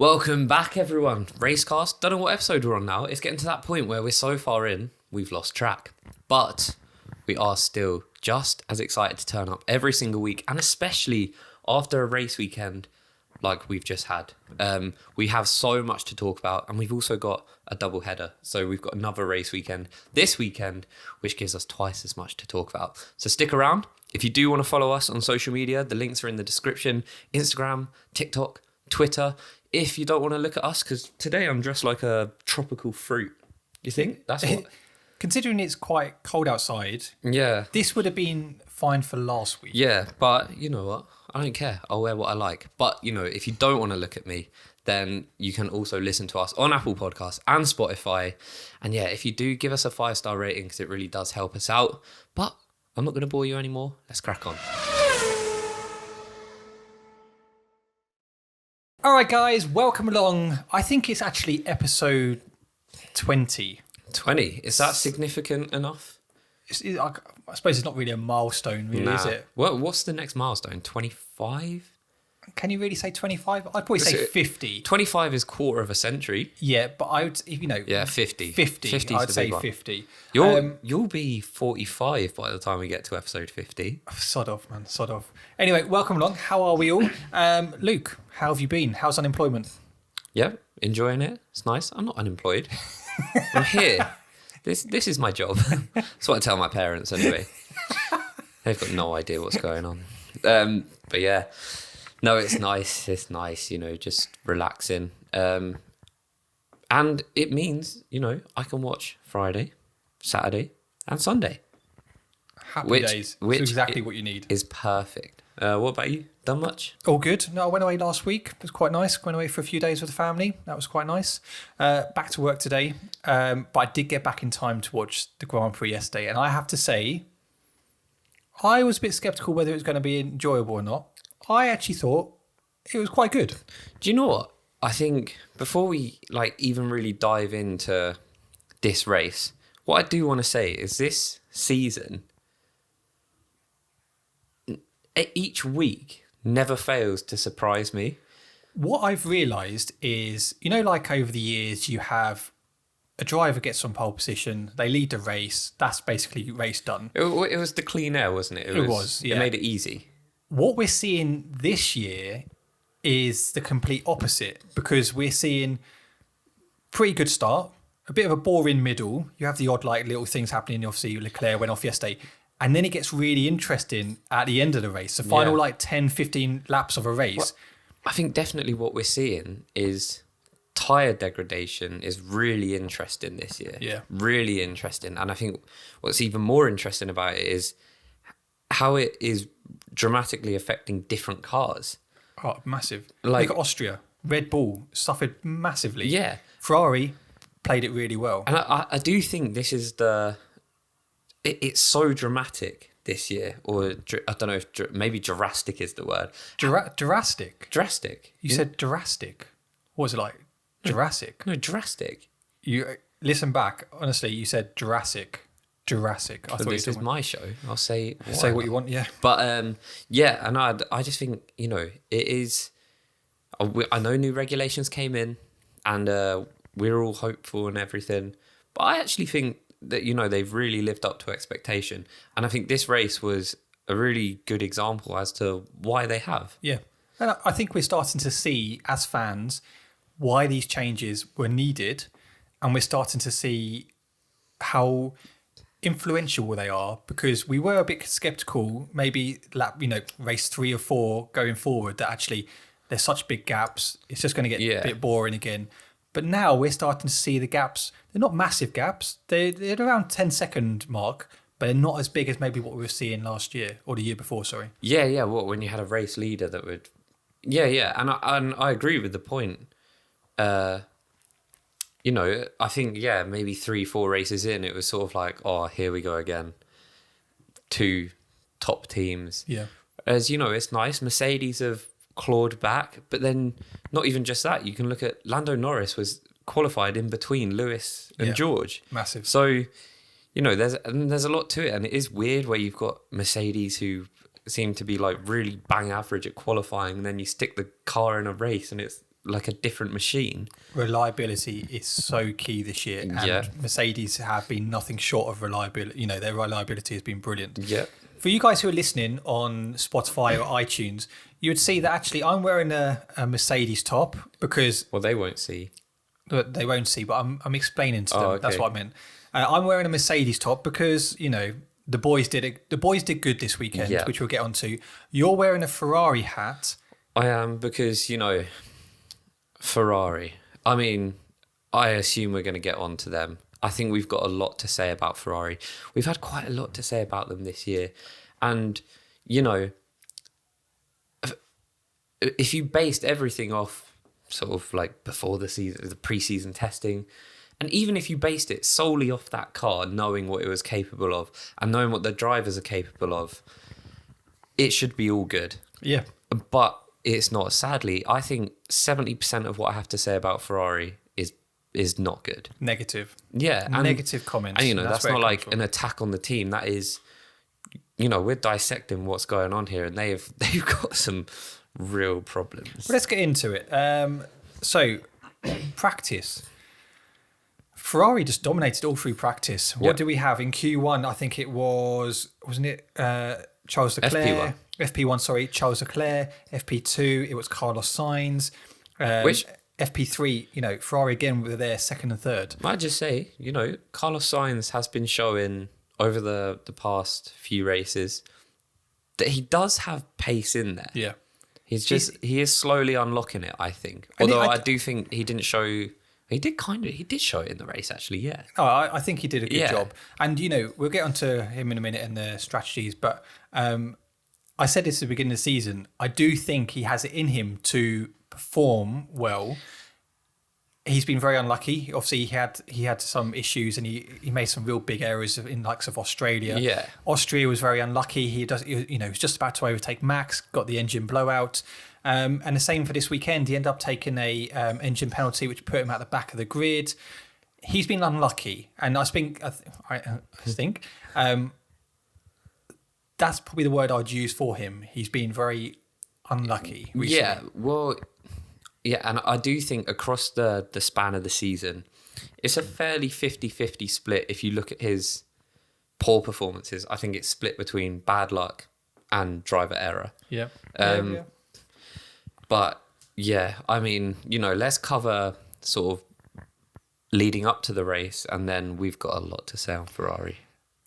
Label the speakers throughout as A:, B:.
A: Welcome back, everyone. Racecast. Don't know what episode we're on now. It's getting to that point where we're so far in, we've lost track. But we are still just as excited to turn up every single week, and especially after a race weekend like we've just had. We have so much to talk about, and we've also got a double header. So we've got another race weekend this weekend, which gives us twice as much to talk about. So stick around. If you do want to follow us on social media, the links are in the description. Instagram, TikTok, Twitter. If you don't want to look at us, because today I'm dressed like a tropical fruit. You think that's what?
B: Considering it's quite cold outside,
A: Yeah.
B: this would have been fine for last week.
A: Yeah, but you know what? I don't care. I'll wear what I like. But, you know, if you don't want to look at me, then you can also listen to us on Apple Podcasts and Spotify. And yeah, if you do, give us a 5-star rating because it really does help us out. But I'm not going to bore you anymore. Let's crack on.
B: All right, guys, welcome along. I think it's actually episode 20.
A: 20? Is that significant enough?
B: I suppose it's not really a milestone, really, is it?
A: Well, what's the next milestone? 25?
B: Can you really say 25? I'd probably say 50.
A: 25 is quarter of a century.
B: Yeah, but I would,
A: Yeah, 50.
B: 50.
A: 50's
B: I'd
A: the
B: say
A: big one.
B: 50.
A: You'll be 45 by the time we get to episode 50.
B: Sod off, man. Sod off. Anyway, welcome along. How are we all? Luke, how have you been? How's unemployment?
A: Yeah, enjoying it. It's nice. I'm not unemployed. I'm here. This is my job. That's what I tell my parents anyway. They've got no idea what's going on. But yeah, no, it's nice. It's nice, you know, just relaxing. And it means, you know, I can watch Friday, Saturday and Sunday.
B: Happy days. That's exactly what you need.
A: Is perfect. What about you? Done much?
B: All good. No, I went away last week. It was quite nice. Went away for a few days with the family. That was quite nice. Back to work today. But I did get back in time to watch the Grand Prix yesterday. And I have to say, I was a bit sceptical whether it was going to be enjoyable or not. I actually thought it was quite good.
A: Do you know what? I think before we even really dive into this race, what I do want to say is this season, each week never fails to surprise me.
B: What I've realised is, you know, like over the years, you have a driver gets on pole position, they lead the race, that's basically race done.
A: It was the clean air, wasn't it?
B: It was, yeah.
A: It made it easy.
B: What we're seeing this year is the complete opposite, because we're seeing pretty good start, a bit of a boring middle. You have the odd little things happening. Obviously, Leclerc went off yesterday. And then it gets really interesting at the end of the race. The final 10, 15 laps of a race.
A: Well, I think definitely what we're seeing is tyre degradation is really interesting this year.
B: Yeah.
A: Really interesting. And I think what's even more interesting about it is how it is dramatically affecting different cars.
B: Oh, massive. Look at Austria. Red Bull suffered massively.
A: Yeah.
B: Ferrari played it really well.
A: And I do think this is it's so dramatic this year, or I don't know if maybe drastic is the word.
B: Drastic?
A: Drastic.
B: You said drastic. What was it like? Jurassic?
A: No, drastic.
B: You listen back. Honestly, you said Jurassic. I thought
A: this is my show. I'll say
B: what you want, yeah.
A: But yeah, and I just think, you know, it is. I know new regulations came in, and we're all hopeful and everything. But I actually think that, you know, they've really lived up to expectation. And I think this race was a really good example as to why they have.
B: Yeah. And I think we're starting to see, as fans, why these changes were needed. And we're starting to see how influential they are, because we were a bit sceptical, maybe race 3 or 4 going forward, that actually there's such big gaps. It's just going to get a bit boring again. But now we're starting to see the gaps. They're not massive gaps. They're around 10-second mark, but they're not as big as maybe what we were seeing last year or the year before, sorry.
A: Yeah. When you had a race leader that would... Yeah. And I agree with the point. You know, I think, maybe 3-4 races in, it was sort of like, oh, here we go again. 2 top teams.
B: Yeah.
A: As, you know, it's nice. Mercedes have clawed back, but then not even just that. You can look at Landon Norris was qualified in between Lewis and George.
B: Massive.
A: So, you know, there's a lot to it, and it is weird where you've got Mercedes who seem to be really bang average at qualifying, and then you stick the car in a race and it's like a different machine.
B: Reliability is so key this year, and
A: Yeah.
B: Mercedes have been nothing short of reliability. Their reliability has been brilliant.
A: Yeah.
B: For you guys who are listening on Spotify or iTunes, you would see that actually I'm wearing a Mercedes top because
A: Well, they won't see.
B: they won't see, but I'm explaining to them.
A: Oh, okay.
B: That's what I meant. I'm wearing a Mercedes top because the boys did it. The boys did good this weekend,
A: Yeah.
B: which we'll get onto. You're wearing a Ferrari hat.
A: I am because, Ferrari. I mean, I assume we're going to get on to them. I think we've got a lot to say about Ferrari. We've had quite a lot to say about them this year. And, if you based everything off sort of like before the season, the pre-season testing, and even if you based it solely off that car, knowing what it was capable of and knowing what the drivers are capable of, it should be all good.
B: Yeah.
A: But it's not. Sadly, I think 70% of what I have to say about Ferrari is not good.
B: Negative.
A: Yeah.
B: Negative comments.
A: And, that's
B: where
A: not
B: it
A: like
B: comes from.
A: an attack on the team. That is, we're dissecting what's going on here, and they've got some real problems.
B: But let's get into it. So, practice. Ferrari just dominated all through practice. What
A: Yep.
B: do we have in Q1? I think it wasn't it Charles Leclerc? FP1, sorry, Charles Leclerc. FP2, it was Carlos Sainz.
A: Which
B: FP3, Ferrari again were there second and third.
A: Might I just say, Carlos Sainz has been showing over the past few races that he does have pace in there.
B: Yeah.
A: He is slowly unlocking it, I think.
B: And
A: Although I do think he didn't show. He did show it in the race, actually. Yeah.
B: Oh, I think he did a good
A: Yeah.
B: job. And, we'll get onto him in a minute and the strategies. But I said this at the beginning of the season. I do think he has it in him to perform well. He's been very unlucky. Obviously, he had some issues and he made some real big errors in likes of Australia.
A: Yeah.
B: Austria was very unlucky. He was just about to overtake Max, got the engine blowout. And the same for this weekend. He ended up taking a engine penalty, which put him at the back of the grid. He's been unlucky, and I think that's probably the word I'd use for him. He's been very unlucky recently.
A: Yeah. Well. Yeah, and I do think across the span of the season, it's a fairly 50-50 split. If you look at his poor performances, I think it's split between bad luck and driver error.
B: Yeah.
A: Yeah. But yeah, I mean, let's cover sort of leading up to the race, and then we've got a lot to say on Ferrari.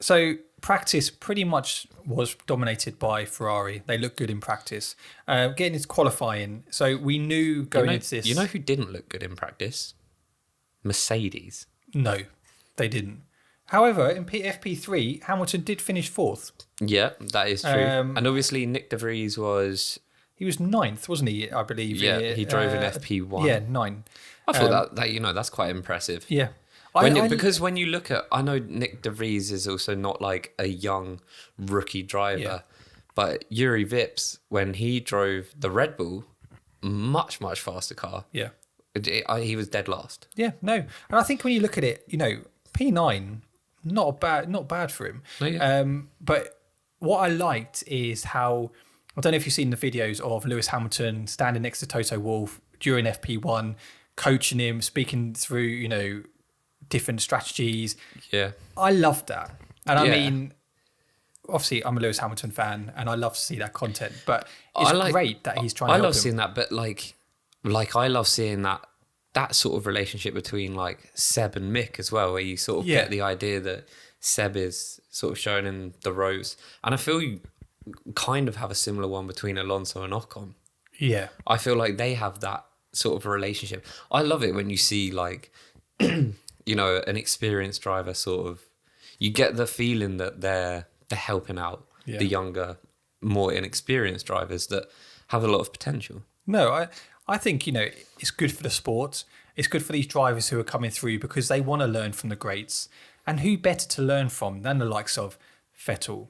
B: So practice pretty much was dominated by Ferrari. They looked good in practice. Getting into qualifying, so we knew going into this.
A: You know who didn't look good in practice? Mercedes.
B: No, they didn't. However, in FP3, Hamilton did finish fourth.
A: Yeah, that is true. And obviously, Nick de Vries was.
B: He was ninth, wasn't he? I believe.
A: Yeah, he drove in FP1.
B: Yeah, 9.
A: I thought that that's quite impressive.
B: Yeah.
A: Because when you look at, I know Nick de Vries is also not like a young rookie driver, but Yuri Vips, when he drove the Red Bull, much faster car.
B: Yeah.
A: He was dead last.
B: Yeah, no. And I think when you look at it, P9, not bad for him.
A: No, yeah.
B: But what I liked is how, I don't know if you've seen the videos of Lewis Hamilton standing next to Toto Wolff during FP1, coaching him, speaking through, different strategies.
A: Yeah.
B: I loved that. And I
A: Yeah.
B: mean, obviously I'm a Lewis Hamilton fan and I love to see that content, but it's great that he's trying to help
A: I love
B: him.
A: seeing that, but like I love seeing that sort of relationship between like Seb and Mick as well, where you sort of get the idea that Seb is sort of showing him the ropes. And I feel you kind of have a similar one between Alonso and Ocon.
B: Yeah.
A: I feel like they have that sort of a relationship. I love it when you see like, an experienced driver sort of, you get the feeling that they're helping out the younger, more inexperienced drivers that have a lot of potential.
B: No, I think, it's good for the sport. It's good for these drivers who are coming through because they want to learn from the greats. And who better to learn from than the likes of Vettel,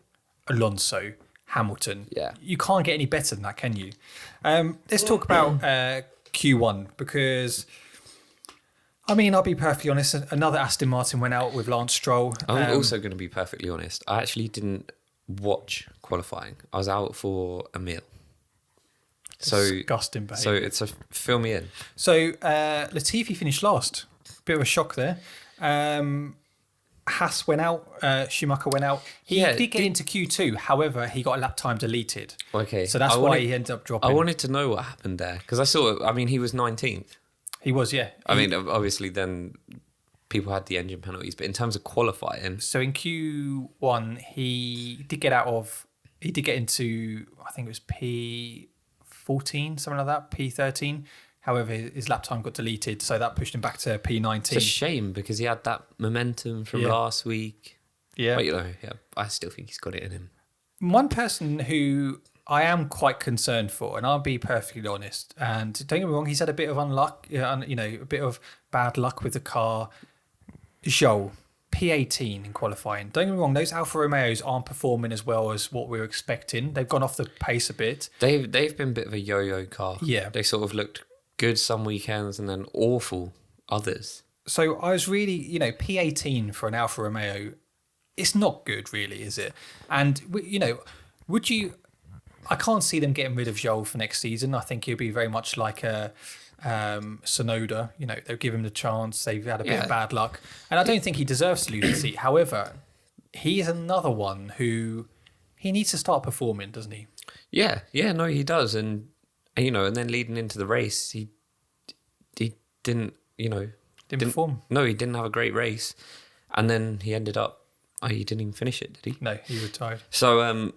B: Alonso, Hamilton?
A: Yeah.
B: You can't get any better than that, can you? Let's talk about Q1 because, I mean, I'll be perfectly honest, another Aston Martin went out with Lance Stroll.
A: I'm also going to be perfectly honest. I actually didn't watch qualifying. I was out for a meal.
B: Disgusting behaviour.
A: So it's a fill me in.
B: So Latifi finished last. Bit of a shock there. Haas went out. Schumacher went out. He did get into Q2. However, he got a lap time deleted.
A: Okay.
B: So that's why he ended up dropping.
A: I wanted to know what happened there because I saw. I mean, he was 19th.
B: He was, yeah.
A: I mean, obviously, then people had the engine penalties, but in terms of qualifying,
B: So in Q1, he did get into, I think it was P14, something like that, P13. However, his lap time got deleted, so that pushed him back to P19.
A: it's a shame because he had that momentum from last week.
B: Yeah.
A: But I still think he's got it in him.
B: One person who I am quite concerned for, and I'll be perfectly honest, and don't get me wrong, he's had a bit of a bit of bad luck with the car. Zhou, P18 in qualifying. Don't get me wrong, those Alfa Romeos aren't performing as well as what we were expecting. They've gone off the pace a bit.
A: They've been a bit of a yo-yo car.
B: Yeah.
A: They sort of looked good some weekends and then awful others.
B: So I was really, P18 for an Alfa Romeo, it's not good really, is it? And, would you... I can't see them getting rid of Zhou for next season. I think he'll be very much like a Sonoda. They'll give him the chance. They've had a bit of bad luck. And I don't think he deserves to lose the seat. However, he is another one who he needs to start performing, doesn't he?
A: Yeah, no, he does. And then leading into the race, he didn't
B: perform.
A: No, he didn't have a great race. And then he ended up, he didn't even finish it, did he?
B: No, he retired.
A: So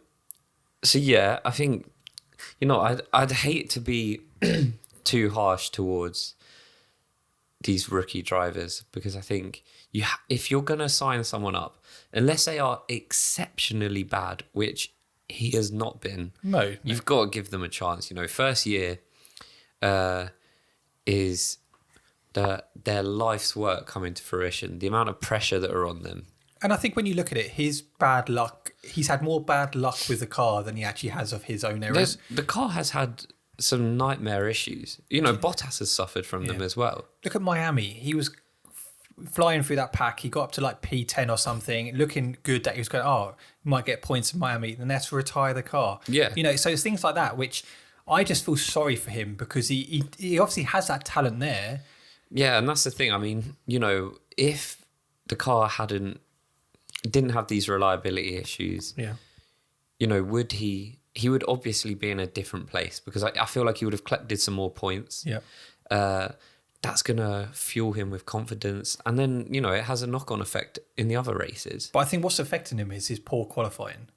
A: yeah, I think, I'd hate to be too harsh towards these rookie drivers because I think if you're going to sign someone up, unless they are exceptionally bad, which he has not been, you've got to give them a chance. First year is their life's work coming to fruition, the amount of pressure that are on them.
B: And I think when you look at it, his bad luck, he's had more bad luck with the car than he actually has of his own errors.
A: The car has had some nightmare issues. Bottas has suffered from them as well.
B: Look at Miami. He was flying through that pack. He got up to like P10 or something, looking good that he was going, he might get points in Miami. Then they have to retire the car.
A: Yeah.
B: So it's things like that, which I just feel sorry for him because he obviously has that talent there.
A: Yeah, and that's the thing. I mean, if the car didn't have these reliability issues, would he would obviously be in a different place because I feel like he would have collected some more points.
B: Yeah.
A: That's going to fuel him with confidence. And then, it has a knock-on effect in the other races.
B: But I think what's affecting him is his poor qualifying.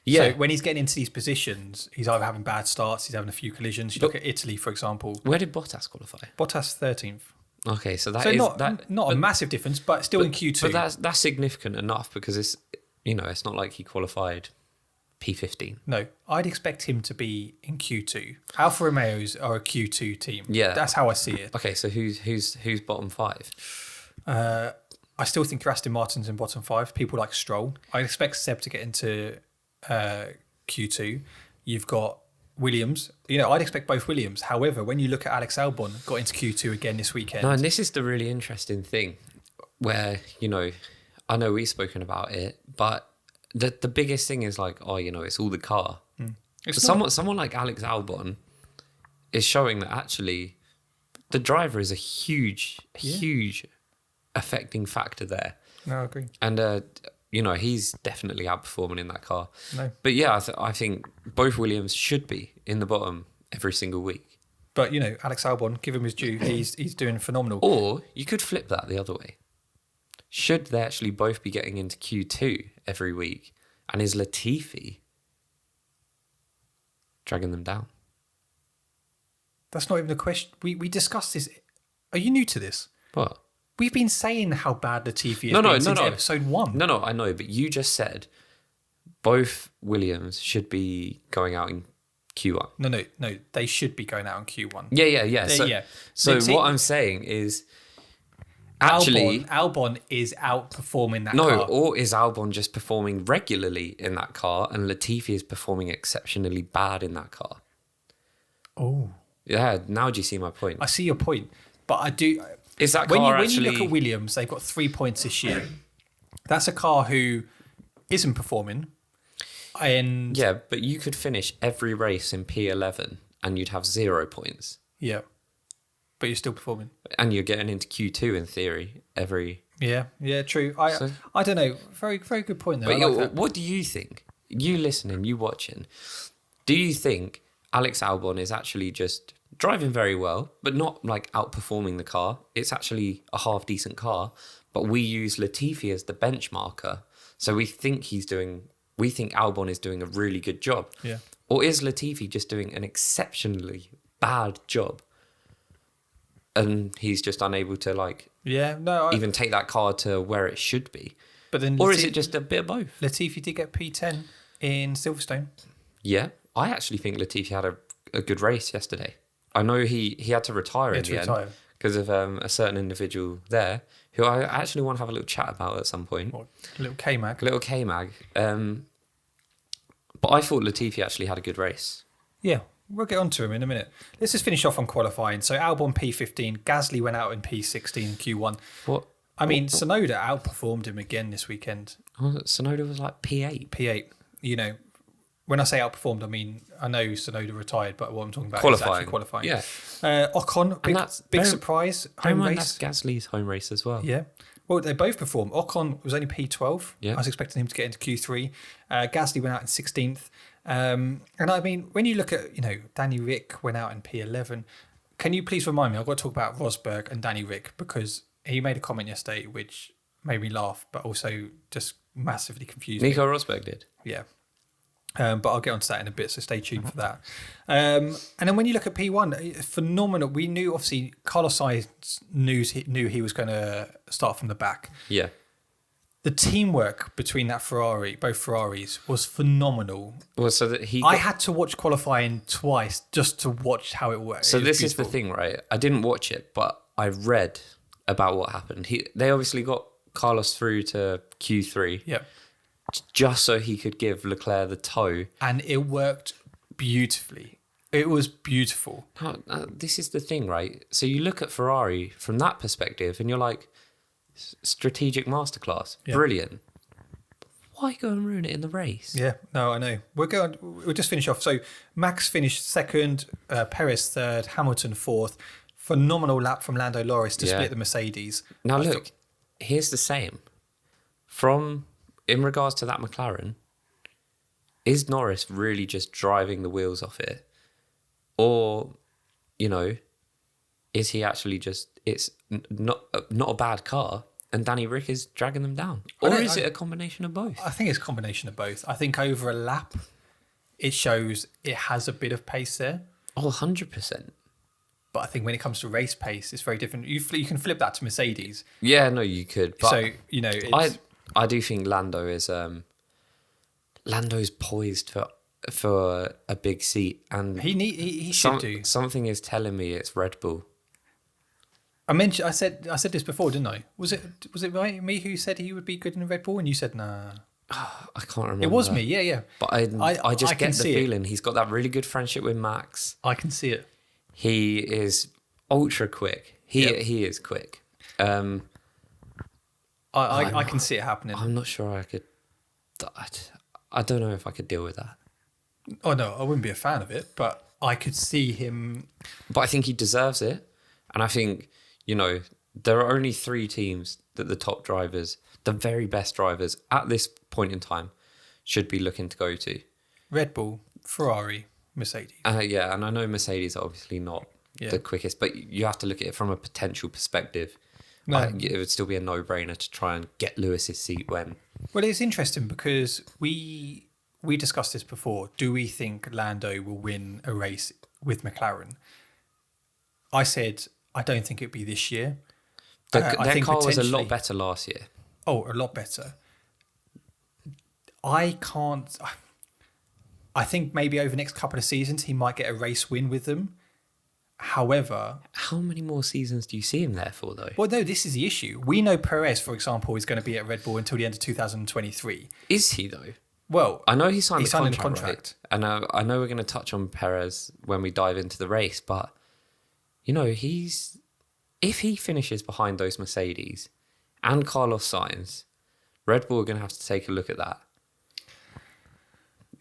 A: Yeah.
B: So when he's getting into these positions, he's either having bad starts, he's having a few collisions. You look at Italy, for example.
A: Where did Bottas qualify?
B: Bottas 13th.
A: Okay, so
B: not a massive difference, but still in Q2.
A: But that's significant enough because it's it's not like he qualified P15.
B: No, I'd expect him to be in Q2. Alfa Romeos are a Q2 team.
A: Yeah,
B: that's how I see it.
A: Okay, so who's bottom five?
B: I still think Aston Martin's in bottom five. People like Stroll. I expect Seb to get into Q2. You've got Williams. I'd expect both Williams. However, when you look at Alex Albon, got into Q2 again this weekend.
A: No, and this is the really interesting thing where, I know we've spoken about it, but the biggest thing is like, it's all the car. Someone like Alex Albon is showing that actually the driver is a huge affecting factor there.
B: No, I agree.
A: And, he's definitely outperforming in that car.
B: No.
A: But yeah, I think both Williams should be in the bottom every single week.
B: But, Alex Albon, give him his due. He's doing phenomenal.
A: Or you could flip that the other way. Should they actually both be getting into Q2 every week? And is Latifi dragging them down?
B: That's not even a question. We discussed this. Are you new to this?
A: What?
B: We've been saying how bad Latifi has been since episode 1.
A: No, I know, but you just said both Williams should be going out in Q1.
B: No, they should be going out in Q1.
A: Yeah. So what I'm saying is actually
B: Albon is outperforming that car.
A: No, or is Albon just performing regularly in that car and Latifi is performing exceptionally bad in that car?
B: Oh.
A: Yeah, now do you see my point?
B: I see your point, but I do...
A: Is that car
B: when you look at Williams, they've got 3 points this year. That's a car who isn't performing. And
A: yeah, but you could finish every race in P11 and you'd have 0 points.
B: Yeah. But you're still performing.
A: And you're getting into Q2 in theory every...
B: Yeah, true. I don't know. Very, very good point there.
A: But what do you think? You listening, you watching. Do you think Alex Albon is actually just driving very well, but not like outperforming the car? It's actually a half decent car, but we use Latifi as the benchmarker. So we think Albon is doing a really good job.
B: Yeah.
A: Or is Latifi just doing an exceptionally bad job? And he's just unable to even take that car to where it should be.
B: But then,
A: or is it just a bit of both?
B: Latifi did get P10 in Silverstone.
A: Yeah, I actually think Latifi had a good race yesterday. I know he had to retire in the end because of a certain individual there who I actually want to have a little chat about at some point.
B: What, a little K-Mag?
A: A little K-Mag. But I thought Latifi actually had a good race.
B: Yeah. We'll get on to him in a minute. Let's just finish off on qualifying. So Albon P15, Gasly went out in P16 in Q1. Tsunoda outperformed him again this weekend.
A: Tsunoda was like P8.
B: P8. You know, when I say outperformed, I know Tsunoda retired, but what I'm talking about is actually qualifying.
A: Yeah.
B: Ocon, big surprise, home race.
A: That's Gasly's home race as well.
B: Yeah. Well, they both performed. Ocon was only P12.
A: Yeah.
B: I was expecting him to get into Q3. Gasly went out in 16th. And I mean, when you look at, Danny Rick went out in P11. Can you please remind me? I've got to talk about Rosberg and Danny Rick because he made a comment yesterday which made me laugh, but also just massively confused me.
A: Nico Rosberg did.
B: Yeah. But I'll get onto that in a bit, so stay tuned for that. And then when you look at P1, phenomenal. We knew, obviously, Carlos Sainz knew he was going to start from the back.
A: Yeah.
B: The teamwork between both Ferraris, was phenomenal.
A: Well, so that
B: I had to watch qualifying twice just to watch how it worked.
A: So this is the thing, right? I didn't watch it, but I read about what happened. They obviously got Carlos through to Q3.
B: Yeah.
A: Just so he could give Leclerc the toe.
B: And it worked beautifully. It was beautiful.
A: This is the thing, right? So you look at Ferrari from that perspective and you're like, strategic masterclass. Yeah. Brilliant. Why go and ruin it in the race?
B: Yeah, no, I know. We'll just finish off. So Max finished second, Perez third, Hamilton fourth. Phenomenal lap from Lando Norris to split the Mercedes.
A: Now look, here's the same. In regards to that McLaren, is Norris really just driving the wheels off it? Or, is he actually it's not a bad car and Danny Rick is dragging them down? Or is it a combination of both?
B: I think it's a combination of both. I think over a lap, it shows it has a bit of pace there.
A: Oh, 100%.
B: But I think when it comes to race pace, it's very different. You can flip that to Mercedes.
A: Yeah, no, you could. But
B: so,
A: I do think Lando is... Lando's poised for a big seat. And
B: he should do.
A: Something is telling me it's Red Bull.
B: I said this before, didn't I? Was it me who said he would be good in a Red Bull, and you said nah?
A: I can't remember.
B: It was me, yeah.
A: But I just get the feeling he's got that really good friendship with Max.
B: I can see it.
A: He is ultra quick. He is quick.
B: I can see it happening.
A: I'm not sure I could. I don't know if I could deal with that.
B: Oh no, I wouldn't be a fan of it, but I could see him.
A: But I think he deserves it, and I think there are only 3 teams that the top drivers, the very best drivers at this point in time, should be looking to go to:
B: Red Bull, Ferrari, Mercedes.
A: Yeah, and I know Mercedes are obviously not the quickest, but you have to look at it from a potential perspective. No. It would still be a no-brainer to try and get Lewis's seat when...
B: Well, it's interesting because we discussed this before. Do we think Lando will win a race with McLaren? I said I don't think it'd be this year.
A: Their car was a lot better last year.
B: Oh, a lot better. I think maybe over the next couple of seasons he might get a race win with them. However...
A: How many more seasons do you see him there for, though?
B: Well, no, this is the issue. We know Perez, for example, is going to be at Red Bull until the end of 2023.
A: Is he, though?
B: Well...
A: I know he signed a
B: contract.
A: Right? And I know we're going to touch on Perez when we dive into the race, but, if he finishes behind those Mercedes and Carlos Sainz, Red Bull are going to have to take a look at that.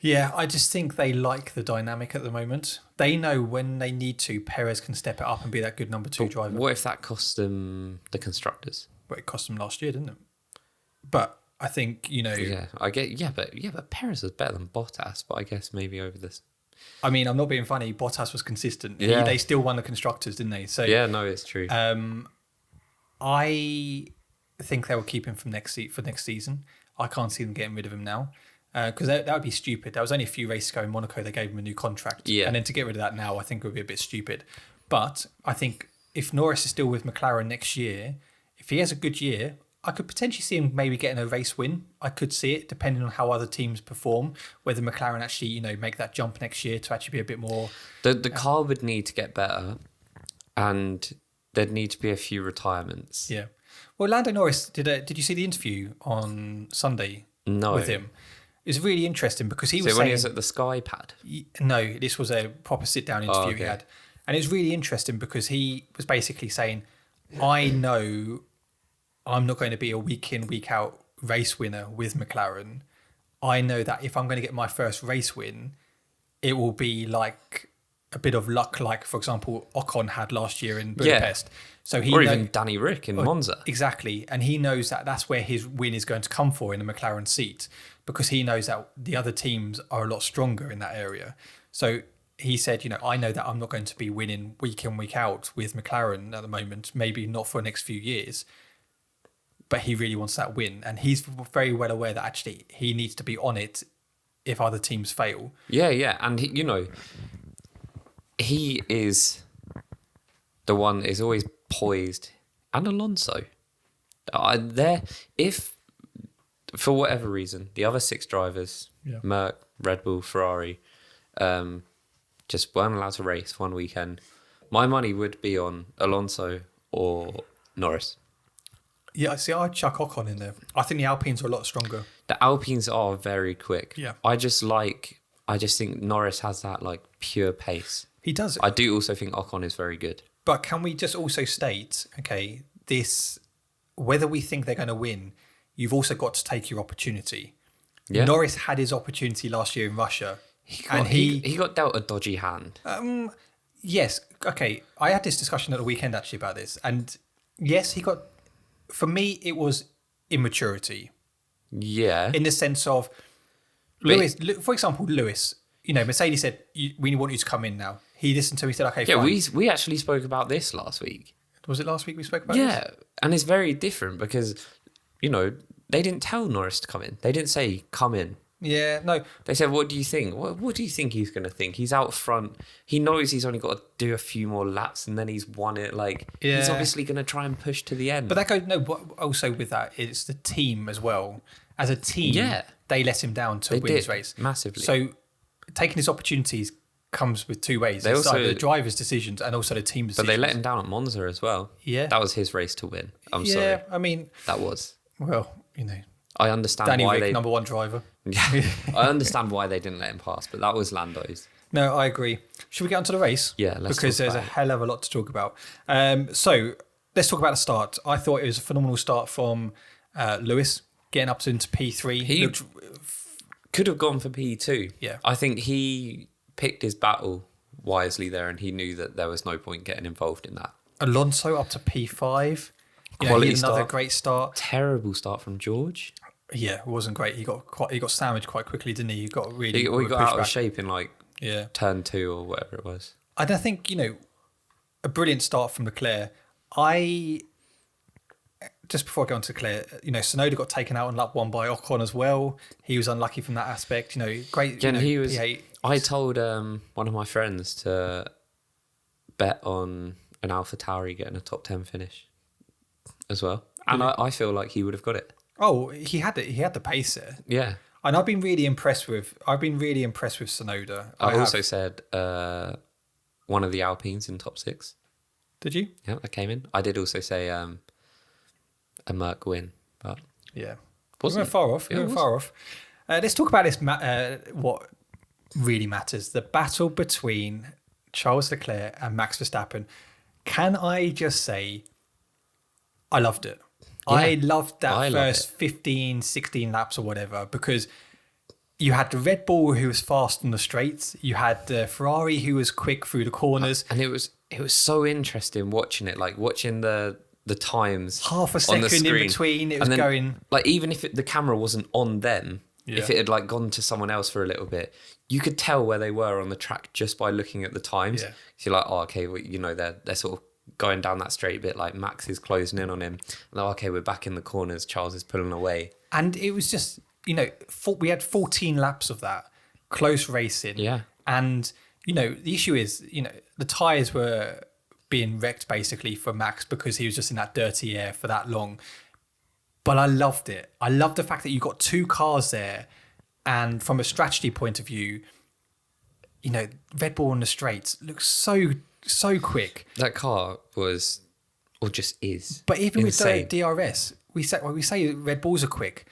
B: Yeah, I just think they like the dynamic at the moment. They know when they need to, Perez can step it up and be that good number 2 driver.
A: What if that cost them the constructors?
B: But it cost them last year, didn't it? But I think,
A: Yeah, but Perez was better than Bottas. But I guess maybe over this.
B: I mean, I'm not being funny. Bottas was consistent.
A: Yeah.
B: They still won the constructors, didn't they? So
A: Yeah, no, it's true.
B: I think they will keep him for next season. I can't see them getting rid of him now because that would be stupid. There was only a few races ago in Monaco. They gave him a new contract.
A: Yeah.
B: And then to get rid of that now, I think it would be a bit stupid. But I think if Norris is still with McLaren next year, if he has a good year, I could potentially see him maybe getting a race win. I could see it depending on how other teams perform, whether McLaren actually, make that jump next year to actually be a bit more...
A: The car would need to get better and there'd need to be a few retirements.
B: Yeah. Well, Lando Norris, did you see the interview on Sunday with him? It was really interesting because he was saying...
A: when he was at the Sky Pad?
B: No, this was a proper sit-down interview he
A: okay.
B: had. And it was really interesting because he was basically saying, I know I'm not going to be a week in, week out race winner with McLaren. I know that if I'm going to get my first race win, it will be like a bit of luck, like, for example, Ocon had last year in Budapest. So
A: even Danny Rick in Monza.
B: Exactly. And he knows that that's where his win is going to come for in the McLaren seat because he knows that the other teams are a lot stronger in that area. So he said, I know that I'm not going to be winning week in, week out with McLaren at the moment, maybe not for the next few years. But he really wants that win. And he's very well aware that actually he needs to be on it if other teams fail.
A: Yeah. And, he is the one that is always poised. And Alonso. If, for whatever reason, the other 6 drivers, Merc, Red Bull, Ferrari, just weren't allowed to race one weekend, my money would be on Alonso or Norris.
B: Yeah, see, I'd chuck Ocon in there. I think the Alpines are a lot stronger.
A: The Alpines are very quick.
B: Yeah.
A: I just think Norris has that pure pace.
B: He does.
A: I do also think Ocon is very good.
B: But can we just also state, whether we think they're going to win, you've also got to take your opportunity. Yeah. Norris had his opportunity last year in Russia.
A: He got dealt a dodgy hand.
B: Yes. Okay. I had this discussion at the weekend actually about this. And yes, he got... For me, it was immaturity.
A: Yeah.
B: In the sense of Lewis, for example, Mercedes said, we want you to come in now. He listened to me, said, okay, fine.
A: Yeah, we actually spoke about this last week.
B: Was it last week we spoke about this?
A: Yeah, and it's very different because, they didn't tell Norris to come in. They didn't say, come in.
B: Yeah, no.
A: They said, what do you think? What do you think he's going to think? He's out front. He knows he's only got to do a few more laps and then he's won it. He's obviously going to try and push to the end.
B: But that goes, also with that, it's the team as well. As a team, they let him down to win his race.
A: Massively.
B: So taking his opportunities comes with 2 ways. It's like the driver's decisions and also the team decisions.
A: But they let him down at Monza as well.
B: Yeah.
A: That was his race to win. I'm sorry.
B: Yeah, I mean...
A: That was.
B: Well,
A: I understand
B: Danny
A: why
B: Rick, number 1 driver.
A: Yeah, I understand why they didn't let him pass, but that was Lando's.
B: No, I agree. Should we get onto the race?
A: Yeah, let's
B: because there's a hell of a lot to talk about. So let's talk about the start. I thought it was a phenomenal start from Lewis getting up into P3.
A: He could have gone for P2.
B: Yeah,
A: I think he picked his battle wisely there, and he knew that there was no point getting involved in that.
B: Alonso up to P5.
A: Quality
B: another great start.
A: Terrible start from George.
B: Yeah, it wasn't great. He got sandwiched quite quickly, didn't he? He got
A: out of shape in turn 2 or whatever it was.
B: And I think a brilliant start from Leclerc. Just before I go on to Leclerc, Tsunoda got taken out on lap 1 by Ocon as well. He was unlucky from that aspect. Great.
A: He was.
B: P8.
A: I told one of my friends to bet on an AlphaTauri getting a top 10 finish as well, and I feel like he would have got it.
B: Oh, he had it. He had the pace there.
A: Yeah,
B: and I've been really impressed with Tsunoda.
A: I also said one of the Alpines in top 6.
B: Did you?
A: Yeah, that came in. I did also say a Merc win, but
B: yeah,
A: wasn't
B: we went far off.
A: Yeah,
B: far off. Let's talk about this. What really matters: the battle between Charles Leclerc and Max Verstappen. Can I just say, I loved it. Yeah, I loved that first 15, 16 laps or whatever, because, you had the Red Bull who was fast on the straights. You had the Ferrari who was quick through the corners.
A: And it was so interesting watching it, like watching the times.
B: Half a
A: on the
B: second in
A: screen.
B: between, it
A: And
B: was
A: then,
B: going.
A: like, even if the camera wasn't on them, if it had like gone to someone else for a little bit, you could tell where they were on the track just by looking at the times.
B: Yeah.
A: So you're like, oh, okay, well, you know, they're sort of going down that straight bit, like Max is closing in on him. And like, okay, we're back in the corners, Charles is pulling away.
B: And it was just, you know, we had 14 laps of that close racing.
A: Yeah.
B: And, you know, the issue is, you know, the tyres were being wrecked basically for Max because he was just in that dirty air for that long. But I loved it. I loved the fact that you got two cars there. And from a strategy point of view, you know, Red Bull on the straights looks so quick.
A: That car was, or just is,
B: But even
A: insane.
B: with the DRS, we say Red Bulls are quick.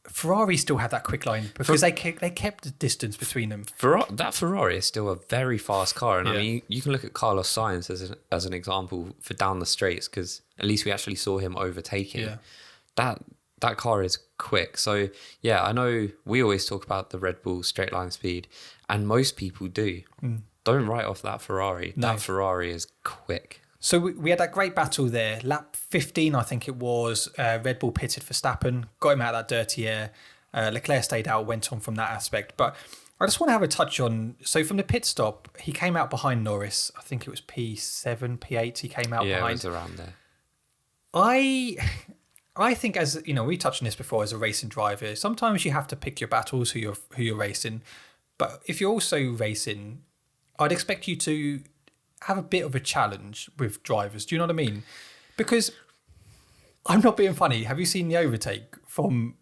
B: Ferrari still had that quick line because they kept the distance between them.
A: That Ferrari is still a very fast car. And I
B: Yeah.
A: mean, you can look at Carlos Sainz as an example for down the straights, because at least we actually saw him overtaking.
B: Yeah.
A: That car is quick. So, yeah, I know we always talk about the Red Bull straight line speed, and most people do. Don't write off that Ferrari.
B: No.
A: That Ferrari is quick.
B: So we had that great battle there. Lap 15, I think it was, Red Bull pitted Verstappen, got him out of that dirty air. Leclerc stayed out, went on from that aspect. But I just want to have a touch on, so from the pit stop, he came out behind Norris. I think it was P7, P8 he came out
A: Yeah, it
B: behind.
A: was around there.
B: I think, as you know, we touched on this before as a racing driver, sometimes you have to pick your battles, who you're racing. But if you're also racing, I'd expect you to have a bit of a challenge with drivers. Do you know what I mean? Because I'm not being funny. Have you seen the overtake from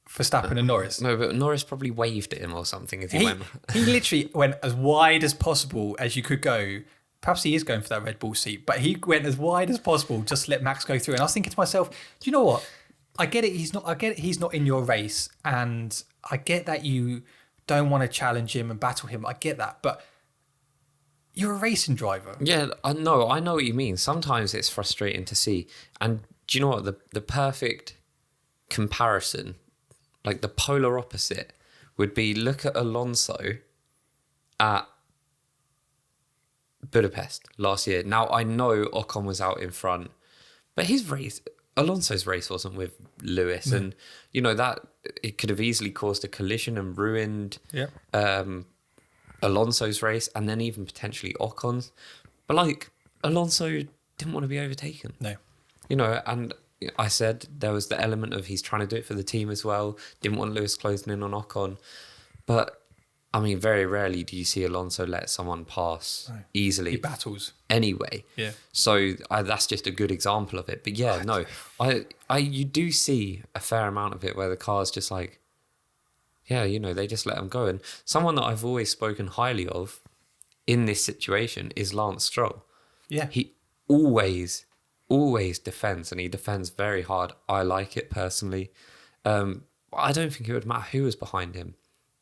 B: Verstappen and Norris?
A: No, but Norris probably waved at him or something as he went.
B: He literally went as wide as possible as you could go. Perhaps he is going for that Red Bull seat, but he went as wide as possible just to let Max go through. And I was thinking to myself, do you know what? I get it. He's not in your race, and I get that you don't want to challenge him and battle him. I get that, but you're a racing driver.
A: Yeah, I know what you mean. Sometimes it's frustrating to see. And do you know what? The perfect comparison, like the polar opposite, would be look at Alonso at Budapest last year. Now, I know Ocon was out in front, but Alonso's race wasn't with Lewis. And, you know, that it could have easily caused a collision and ruined Alonso's race, and then even potentially Ocon's. But like, Alonso didn't want to be overtaken.
B: No.
A: You know, and I said there was the element of he's trying to do it for the team as well. Didn't want Lewis closing in on Ocon. But, I mean, very rarely do you see Alonso let someone pass easily.
B: He battles.
A: Anyway.
B: Yeah.
A: So that's just a good example of it. But yeah, no, you do see a fair amount of it where the car's just like, yeah, you know, they just let them go. And someone that I've always spoken highly of in this situation is Lance Stroll.
B: Yeah.
A: He always defends, and he defends very hard. I like it personally. I don't think it would matter who was behind him.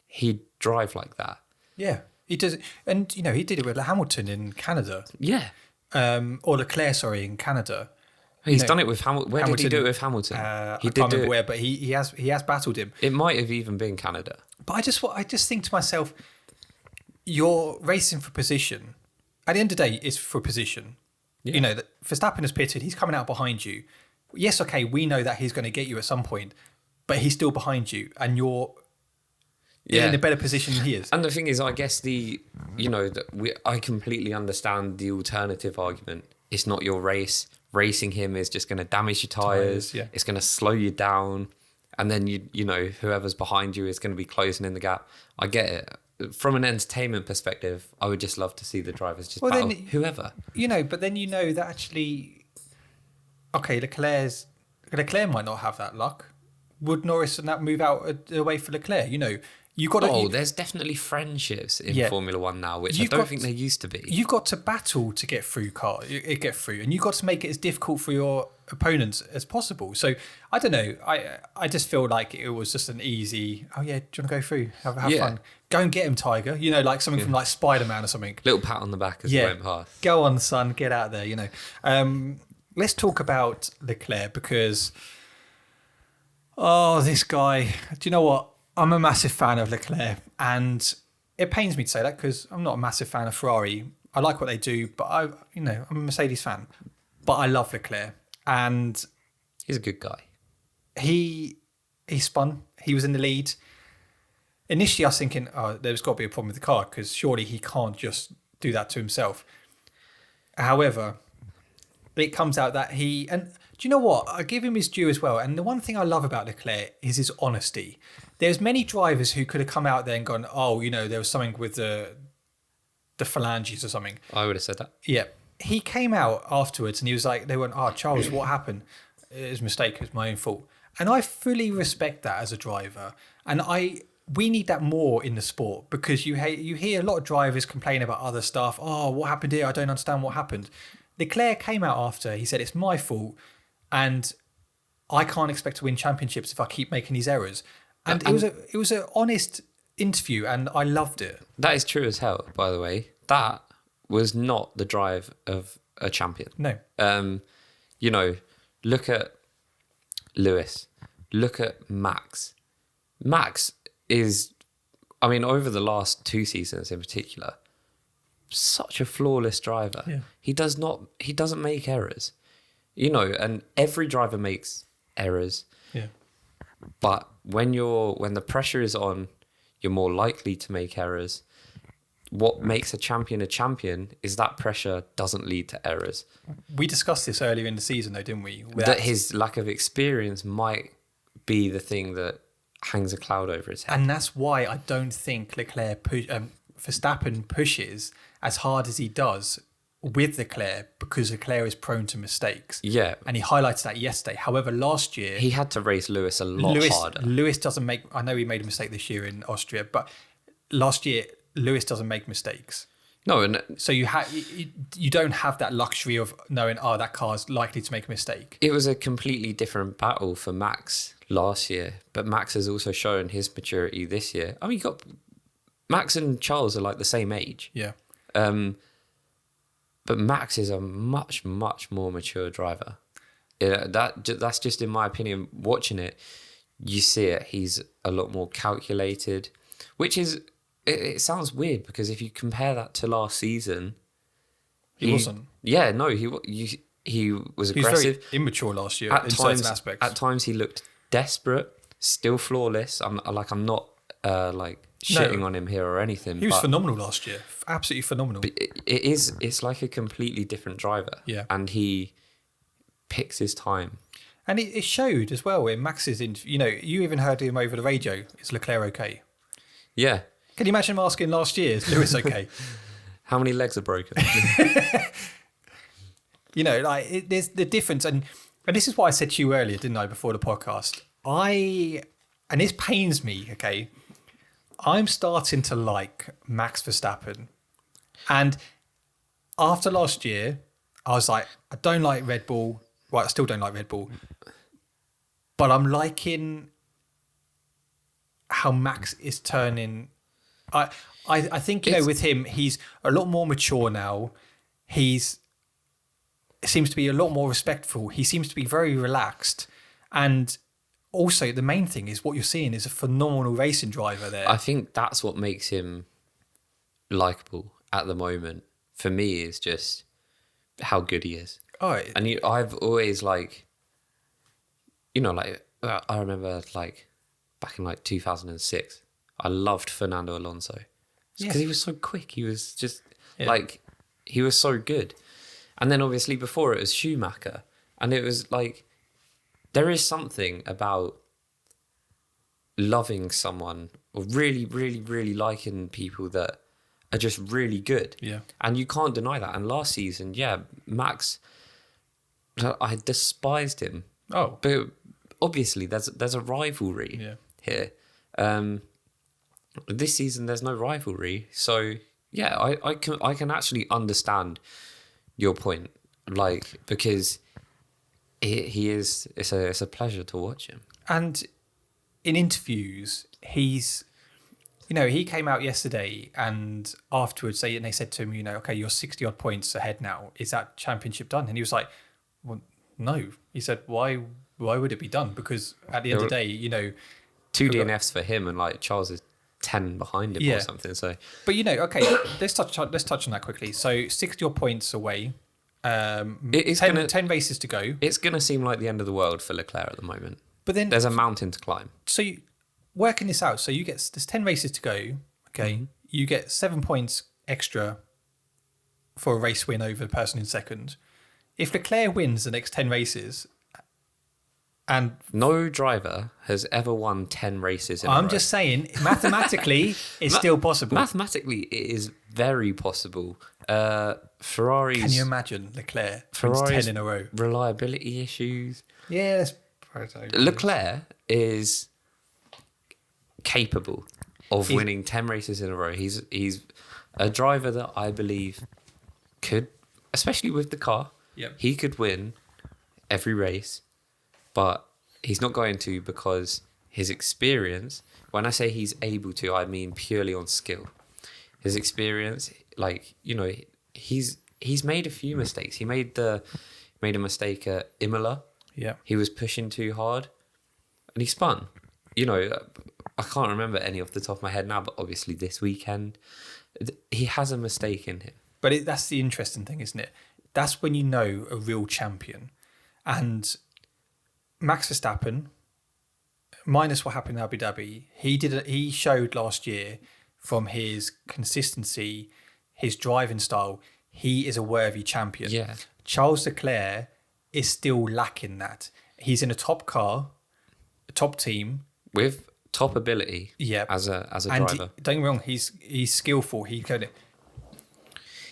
A: He'd drive like that.
B: Yeah. He does. And, you know, he did it with Hamilton in Canada.
A: Yeah.
B: Or Leclerc, in Canada.
A: He's done it with Hamilton. Where did he do it with Hamilton?
B: I can't remember where, but he has battled him.
A: It might have even been Canada.
B: But I just think to myself, you're racing for position. At the end of the day, it's for position. Yeah. You know, that Verstappen has pitted. He's coming out behind you. Yes, okay, we know that he's going to get you at some point, but he's still behind you, and you're in a better position than he is.
A: And the thing is, I guess I completely understand the alternative argument. It's not your race. Racing him is just going to damage your tyres.
B: Yeah.
A: It's going to slow you down. And then, you know, whoever's behind you is going to be closing in the gap. I get it. From an entertainment perspective, I would just love to see the drivers just battle whoever.
B: You know, but then you know that actually, okay, Leclerc might not have that luck. Would Norris and that move out away for Leclerc? You know, you got to.
A: There's definitely friendships in Formula One now, which I don't think there used to be.
B: You've got to battle to get through, and you've got to make it as difficult for your opponents as possible. So I don't know. I just feel like it was just an easy. Oh yeah, do you want to go through? Have fun. Go and get him, Tiger. You know, like something from like Spider-Man or something.
A: Little pat on the back as he went past.
B: Go on, son. Get out there. You know. Let's talk about Leclerc because. Oh, this guy. Do you know what? I'm a massive fan of Leclerc, and it pains me to say that because I'm not a massive fan of Ferrari. I like what they do, but I'm a Mercedes fan. But I love Leclerc, and
A: He's a good guy.
B: he spun. He was in the lead. Initially, I was thinking, oh, there's got to be a problem with the car because surely he can't just do that to himself. However, it comes out that and do you know what? I give him his due as well. And the one thing I love about Leclerc is his honesty. There's many drivers who could have come out there and gone, oh, there was something with the phalanges or something.
A: I would have said that.
B: Yeah. He came out afterwards and he was like, they went, oh, Charles, what happened? It was a mistake. It was my own fault. And I fully respect that as a driver. And we need that more in the sport because you hear a lot of drivers complain about other stuff. Oh, what happened here? I don't understand what happened. Leclerc came out after. He said, it's my fault. And I can't expect to win championships if I keep making these errors. And it was an honest interview and I loved it.
A: That is true as hell, by the way. That was not the drive of a champion.
B: No.
A: Look at Lewis. Look at Max. Max is, over the last 2 seasons in particular, such a flawless driver.
B: Yeah.
A: He doesn't make errors. And every driver makes errors.
B: Yeah.
A: But when the pressure is on, you're more likely to make errors. What makes a champion is that pressure doesn't lead to errors.
B: We discussed this earlier in the season, though, didn't we?
A: That his lack of experience might be the thing that hangs a cloud over his head.
B: And that's why I don't think Verstappen pushes as hard as he does with Leclerc because Leclerc is prone to mistakes.
A: Yeah.
B: And he highlighted that yesterday. However, last year...
A: he had to race Lewis a lot harder.
B: Lewis doesn't make... I know he made a mistake this year in Austria, but last year, Lewis doesn't make mistakes.
A: No, and
B: so you don't have that luxury of knowing, that car's likely to make a mistake.
A: It was a completely different battle for Max last year, but Max has also shown his maturity this year. You got Max and Charles are like the same age.
B: Yeah.
A: But Max is a much, much more mature driver. That's just in my opinion. Watching it, you see it. He's a lot more calculated, which is. It sounds weird because if you compare that to last season,
B: he wasn't.
A: Yeah, no, he was aggressive.
B: He was very immature last year in certain aspects.
A: At times, he looked desperate, still flawless. I'm not shitting on him here or anything.
B: He was phenomenal last year, absolutely phenomenal.
A: But it's like a completely different driver.
B: Yeah,
A: and he picks his time.
B: And it showed as well in Max's interview. You even heard him over the radio. Is Leclerc okay?
A: Yeah.
B: Can you imagine him asking last year, is Lewis okay?
A: How many legs are broken?
B: There's the difference. And this is what I said to you earlier, didn't I, before the podcast? And this pains me, okay? I'm starting to like Max Verstappen. And after last year, I was like, I don't like Red Bull. Well, I still don't like Red Bull. But I'm liking how Max is turning... I think with him, he's a lot more mature now. Seems to be a lot more respectful. He seems to be very relaxed, and also the main thing is what you're seeing is a phenomenal racing driver there.
A: I think that's what makes him likable at the moment. For me, is just how good he is.
B: Oh,
A: and I've always I remember back in 2006. I loved Fernando Alonso because he was so quick. He was just he was so good. And then obviously before it was Schumacher. And it was there is something about loving someone or really, really, really liking people that are just really good.
B: Yeah.
A: And you can't deny that. And last season, Max, I despised him.
B: Oh.
A: But obviously there's a rivalry here. This season, there's no rivalry, so I can actually understand your point, because he is. It's a pleasure to watch him.
B: And in interviews, he came out yesterday, and afterwards they said to him, okay, you're 60 odd points ahead now. Is that championship done? And he was like, well, no. He said, why would it be done? Because at the end of the day,
A: 2 DNFs for him, and like Charles is 10 behind him or something. So,
B: but okay, let's touch on that quickly. So 60 points away. 10 races to go.
A: It's gonna seem like the end of the world for Leclerc at the moment.
B: But then
A: there's a mountain to climb.
B: So working this out, so there's 10 races to go. Okay, you get 7 points extra for a race win over the person in second. If Leclerc wins the next 10 races, and
A: no driver has ever won 10 races in a row.
B: I'm just saying, mathematically, it's still possible.
A: Mathematically, it is very possible. Ferrari's...
B: Can you imagine Leclerc wins 10 in a row?
A: Reliability issues.
B: Yeah,
A: Leclerc is capable of winning 10 races in a row. He's a driver that I believe could, especially with the car, he could win every race. But he's not going to because his experience, when I say he's able to, I mean purely on skill. His experience, he's made a few mistakes. He made a mistake at Imola.
B: Yeah.
A: He was pushing too hard and he spun. I can't remember any off the top of my head now, but obviously this weekend, he has a mistake in him.
B: But that's the interesting thing, isn't it? That's when you know a real champion. And Max Verstappen, minus what happened in Abu Dhabi, he showed last year from his consistency, his driving style, he is a worthy champion.
A: Yeah.
B: Charles Leclerc is still lacking that. He's in a top car, a top team.
A: With top ability as a driver.
B: Don't get me wrong, he's skillful.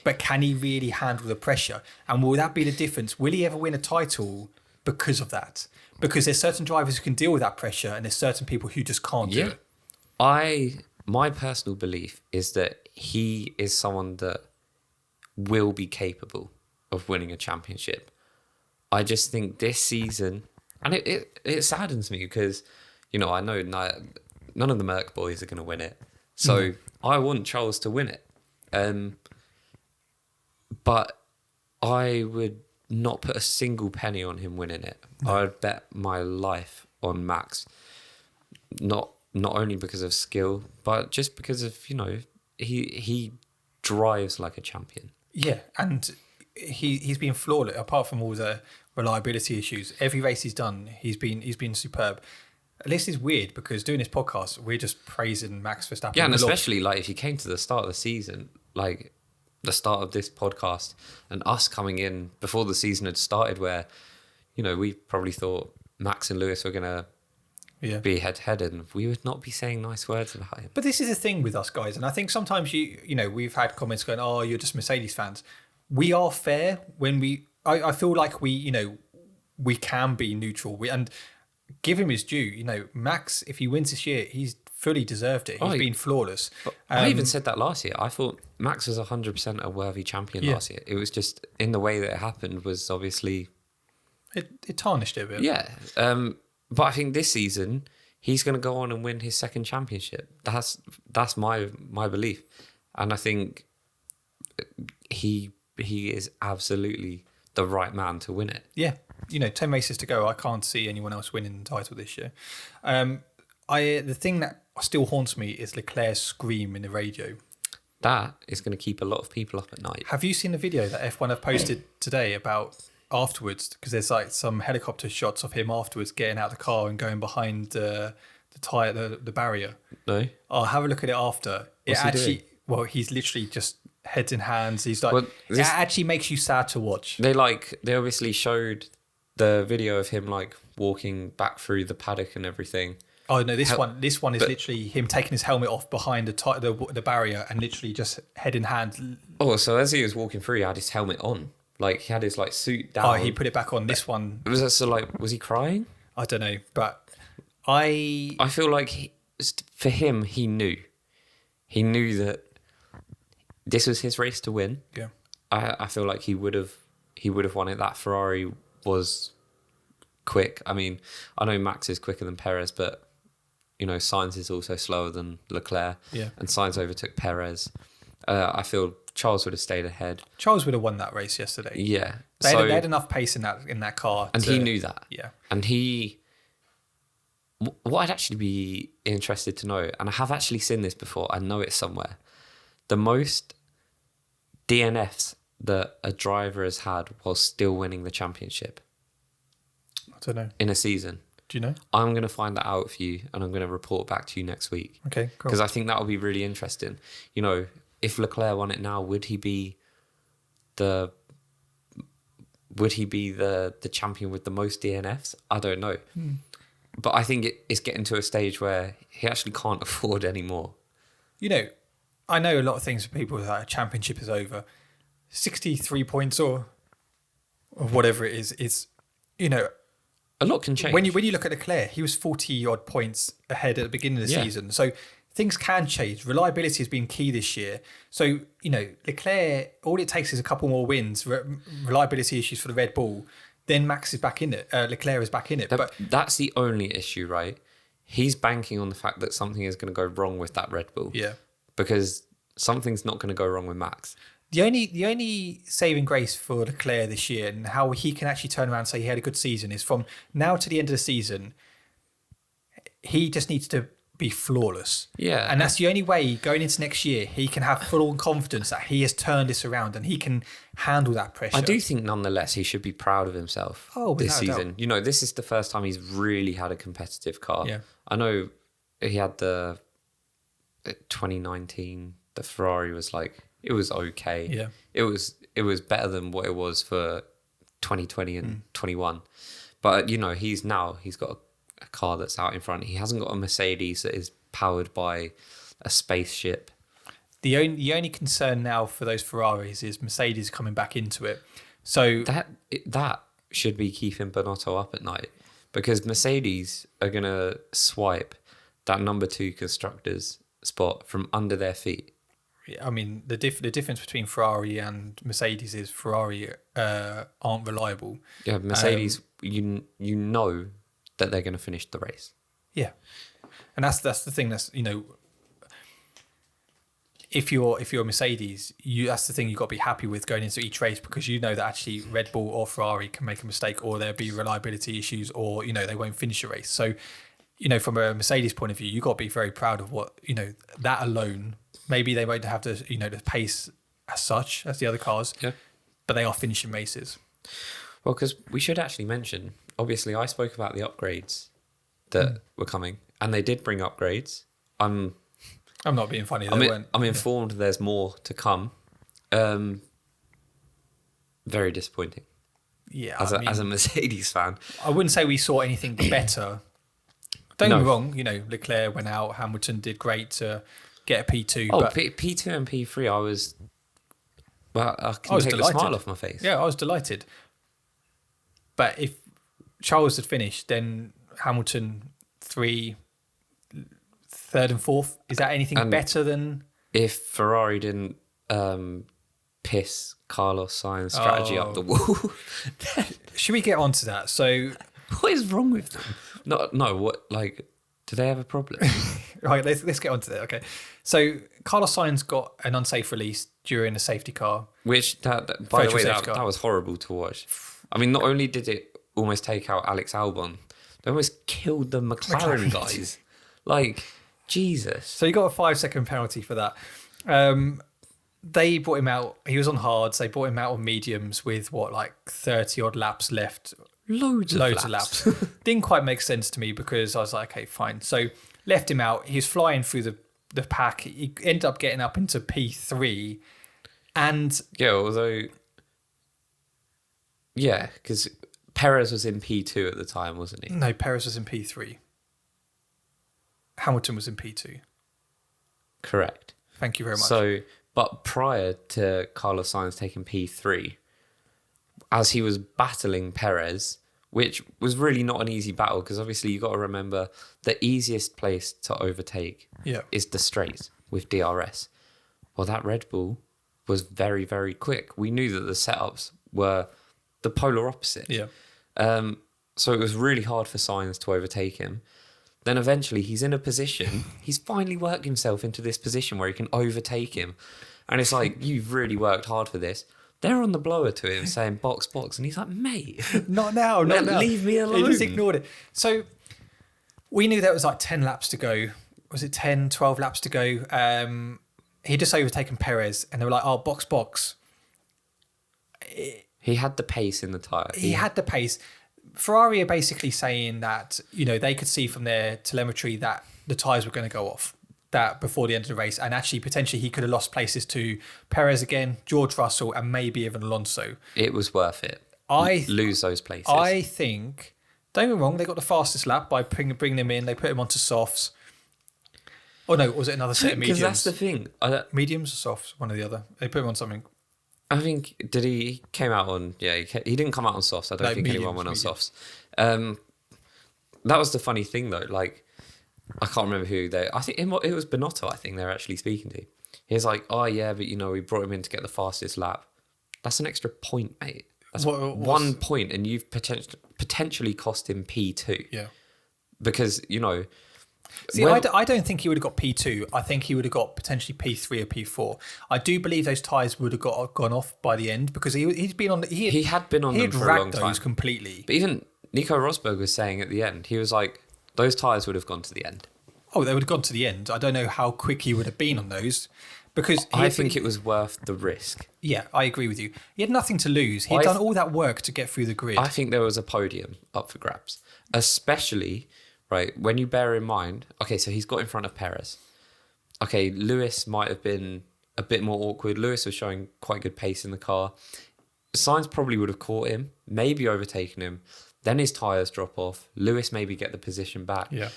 B: But can he really handle the pressure? And will that be the difference? Will he ever win a title because of that? Because there's certain drivers who can deal with that pressure and there's certain people who just can't do it.
A: My personal belief is that he is someone that will be capable of winning a championship. I just think this season, and it saddens me because, I know none of the Merc boys are going to win it. So I want Charles to win it. But I would not put a single penny on him winning it. No. I would bet my life on Max. Not only because of skill, but just because of, he drives like a champion.
B: Yeah, and he's been flawless apart from all the reliability issues. Every race he's done, he's been superb. This is weird because doing this podcast, we're just praising Max Verstappen.
A: Yeah, and especially if you came to the start of the season, the start of this podcast and us coming in before the season had started where, we probably thought Max and Lewis were going to be head-to-head and we would not be saying nice words about him.
B: But this is the thing with us guys. And I think sometimes we've had comments going, oh, you're just Mercedes fans. We are fair when I feel like we can be neutral. And give him his due. Max, if he wins this year, he's fully deserved it. He's been flawless.
A: I even said that last year. I thought Max was 100% a worthy champion last year. It was just in the way that it happened was obviously...
B: It tarnished it a bit.
A: Yeah. But I think this season, he's going to go on and win his second championship. That's my belief. And I think he is absolutely the right man to win it.
B: Yeah. 10 races to go. I can't see anyone else winning the title this year. The thing that still haunts me is Leclerc's scream in the radio.
A: That is going to keep a lot of people up at night.
B: Have you seen the video that F1 have posted today about afterwards? Because there's some helicopter shots of him afterwards getting out of the car and going behind the tyre, the barrier.
A: No.
B: Oh, have a look at it after.
A: What's he doing?
B: Well, he's literally just heads in hands. He's it actually makes you sad to watch.
A: They obviously showed the video of him walking back through the paddock and everything.
B: Oh no! This one is literally him taking his helmet off behind the barrier and literally just head in hand.
A: Oh, so as he was walking through, he had his helmet on. He had his suit down.
B: Oh, he put it back on. This one
A: was he crying?
B: I don't know, but I
A: feel like for him, he knew that this was his race to win.
B: Yeah,
A: I feel like he would have won it. That Ferrari was quick. I mean, I know Max is quicker than Perez, but Sainz is also slower than Leclerc.
B: Yeah.
A: And Sainz overtook Perez. I feel Charles would have stayed ahead.
B: Charles would have won that race yesterday.
A: Yeah.
B: They had enough pace in that car.
A: And he knew that.
B: Yeah.
A: And he what I'd actually be interested to know, and I have actually seen this before, I know it's somewhere, the most DNFs that a driver has had while still winning the championship
B: I don't know.
A: in a season.
B: Do you know?
A: I'm going to find that out for you, and I'm going to report back to you next week.
B: Okay, cool.
A: Because I think that will be really interesting. You know, if Leclerc won it now, would he be the champion with the most DNFs? I don't know. But I think it's getting to a stage where he actually can't afford any more.
B: You know, I know a lot of things for people that a championship is over. 63 points or whatever it is, you know,
A: A lot can change.
B: when you look at Leclerc, he was 40 odd points ahead at the beginning of the season. So things can change. Reliability has been key this year. So, you know, Leclerc, all it takes is a couple more wins, reliability issues for the Red Bull, then Max is back in it. Leclerc is back in it. But
A: that's the only issue, right? He's banking on the fact that something is going to go wrong with that Red Bull.
B: yeah.
A: Because something's not going to go wrong with Max.
B: The only saving grace for Leclerc this year and how he can actually turn around and say he had a good season is from now to the end of the season, he just needs to be flawless.
A: Yeah.
B: And that's the only way going into next year he can have full confidence that he has turned this around and he can handle that pressure.
A: I do think nonetheless he should be proud of himself this
B: without a doubt.
A: season. You know, this is the first time he's really had a competitive car.
B: Yeah.
A: I know he had the 2019, the Ferrari was like, it was okay.
B: Yeah.
A: It was better than what it was for 2020 and 21. But, you know, he's got a car that's out in front. He hasn't got a Mercedes that is powered by a spaceship.
B: The only concern now for those Ferraris is Mercedes coming back into it. So
A: That should be keeping Bonotto up at night, because Mercedes are going to swipe that number 2 constructors spot from under their feet.
B: I mean, the difference between Ferrari and Mercedes is Ferrari aren't reliable.
A: Yeah, Mercedes, you know that they're going to finish the race.
B: Yeah, and that's the thing. That's, you know, if you're Mercedes, that's the thing you've got to be happy with going into each race, because you know that actually Red Bull or Ferrari can make a mistake, or there'll be reliability issues, or, you know, they won't finish a race. So, you know, from a Mercedes point of view, you've got to be very proud of what, you know, that alone. Maybe they won't have the, you know, the pace as such as the other cars, but they are finishing races.
A: Well, because we should actually mention, obviously I spoke about the upgrades that were coming, and they did bring upgrades. I'm
B: not being funny.
A: I'm informed there's more to come. Very disappointing.
B: Yeah,
A: As a Mercedes fan.
B: I wouldn't say we saw anything better. Don't get me wrong, you know, Leclerc went out, Hamilton did great to get a P2.
A: Oh,
B: but
A: P2 and P3, I was take
B: delighted.
A: the smile off my face.
B: Yeah, I was delighted. But if Charles had finished, then Hamilton 3, 3rd and 4th. Is that anything better than...
A: If Ferrari didn't piss Carlos Sainz's strategy up the wall.
B: Should we get on to that? So...
A: What is wrong with them? No, what, like, do they have a problem?
B: Right, let's get on to that. Okay. So Carlos Sainz got an unsafe release during a safety car.
A: Which, by the way, that was horrible to watch. I mean, not only did it almost take out Alex Albon, they almost killed the McLaren guys. Like, Jesus.
B: So he got a 5-second penalty for that. They brought him out. He was on hards. They brought him out on mediums with 30 odd laps left.
A: Loads of
B: laps. Didn't quite make sense to me, because I was like, okay, fine. So left him out. He was flying through the pack. He ended up getting up into P3. And
A: because Perez was in P2 at the time, wasn't he?
B: No, Perez was in P3. Hamilton was in P2.
A: Correct.
B: Thank you very much.
A: So, but prior to Carlos Sainz taking P3, as he was battling Perez, which was really not an easy battle, because obviously you got to remember the easiest place to overtake is the straight with DRS. Well, that Red Bull was very, very quick. We knew that the setups were the polar opposite.
B: Yeah.
A: So it was really hard for Sainz to overtake him. Then eventually he's in a position, he's finally worked himself into this position where he can overtake him. And it's like, you've really worked hard for this. They're on the blower to him saying, box, box. And he's like, mate.
B: Not now.
A: Leave me alone.
B: He just ignored it. So We knew there was like 10 laps to go. Was it 10, 12 laps to go? He just overtaken Perez, and they were like, "Oh, box."
A: He had the pace in the tyre.
B: He had the pace. Ferrari are basically saying that, they could see from their telemetry that the tyres were going to go off that before the end of the race, and actually potentially he could have lost places to Perez again, George Russell, and maybe even Alonso.
A: It was worth it. Lose those places.
B: I think, don't get me wrong, they got the fastest lap by bringing them in. They put him onto softs. Oh no, was it another set of mediums?
A: Because that's the thing.
B: Mediums or softs, one or the other. They put him on something.
A: I think, he came out on, he didn't come out on softs. I don't think anyone went on softs. That was the funny thing though. Like, I can't remember I think it was Binotto, I think they're actually speaking to. He was like, oh yeah, but we brought him in to get the fastest lap. That's an extra point, mate. That's 1 point, and you've potentially cost him P2.
B: Yeah.
A: Because,
B: See, I don't think he would have got P2. I think he would have got potentially P3 or P4. I do believe those tyres would have gone off by the end because he'd been on. He had been on them for a long time. Those completely.
A: But even Nico Rosberg was saying at the end, he was like, those tyres would have gone to the end.
B: Oh, they would have gone to the end. I don't know how quick he would have been on those because
A: I think it was worth the risk.
B: Yeah, I agree with you. He had nothing to lose. He had done all that work to get through the grid.
A: I think there was a podium up for grabs, especially. Right, when you bear in mind, okay, so he's got in front of Perez. Okay, Lewis might have been a bit more awkward. Lewis was showing quite good pace in the car. Sainz probably would have caught him, maybe overtaken him. Then his tyres drop off. Lewis maybe get the position back.
B: Yeah.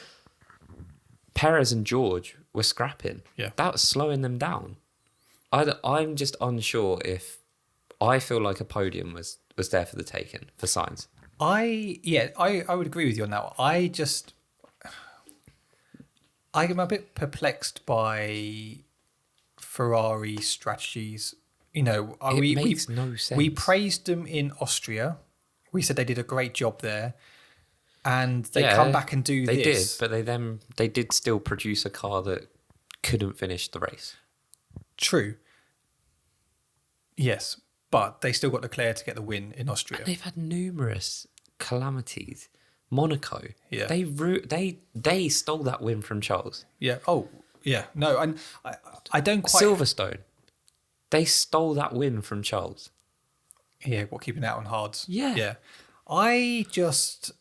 A: Perez and George were scrapping.
B: Yeah.
A: That was slowing them down. I'm just unsure if I feel like a podium was there for the taking for Sainz.
B: I would agree with you on that one. I'm a bit perplexed by Ferrari strategies.
A: It makes no sense.
B: We praised them in Austria. We said they did a great job there, and they come back and do
A: this. They did, but they did still produce a car that couldn't finish the race.
B: True. Yes, but they still got Leclerc to get the win in Austria.
A: And they've had numerous calamities. Monaco.
B: Yeah.
A: They stole that win from Charles.
B: Yeah. Oh, yeah. No, and I don't quite...
A: Silverstone. They stole that win from Charles.
B: Yeah, keeping out on hards.
A: Yeah.
B: Yeah. I just...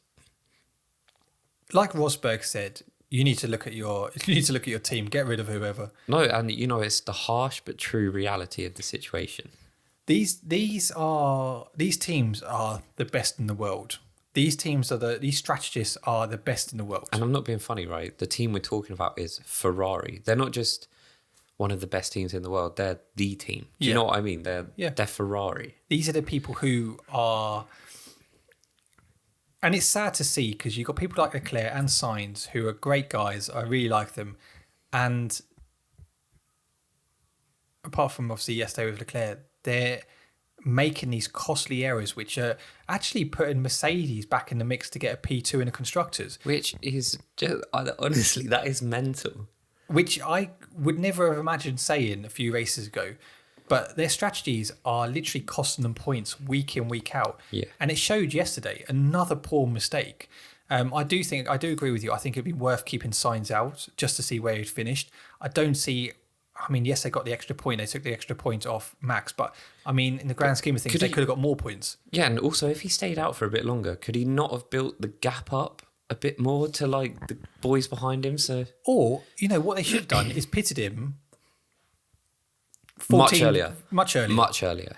B: Like Rosberg said, you need to look at your team, get rid of whoever.
A: No, and it's the harsh but true reality of the situation.
B: These teams are the best in the world. These strategists are the best in the world.
A: And I'm not being funny, right? The team we're talking about is Ferrari. They're not just one of the best teams in the world. They're the team. Do you know what I mean? They're Ferrari.
B: These are the people who are... And it's sad to see because you've got people like Leclerc and Sainz who are great guys. I really like them. And apart from obviously yesterday with Leclerc, they're making these costly errors which are actually putting Mercedes back in the mix to get a P2 in the Constructors.
A: Which is just, honestly, that is mental.
B: Which I would never have imagined saying a few races ago. But their strategies are literally costing them points week in, week out.
A: Yeah.
B: And it showed yesterday, another poor mistake. I do agree with you. I think it'd be worth keeping Sainz out just to see where he'd finished. Yes, they got the extra point. They took the extra point off Max. But, in the grand scheme of things, they could have got more points.
A: Yeah, and also, if he stayed out for a bit longer, could he not have built the gap up a bit more to, the boys behind him? So,
B: or, what they should have done is pitted him...
A: Much earlier.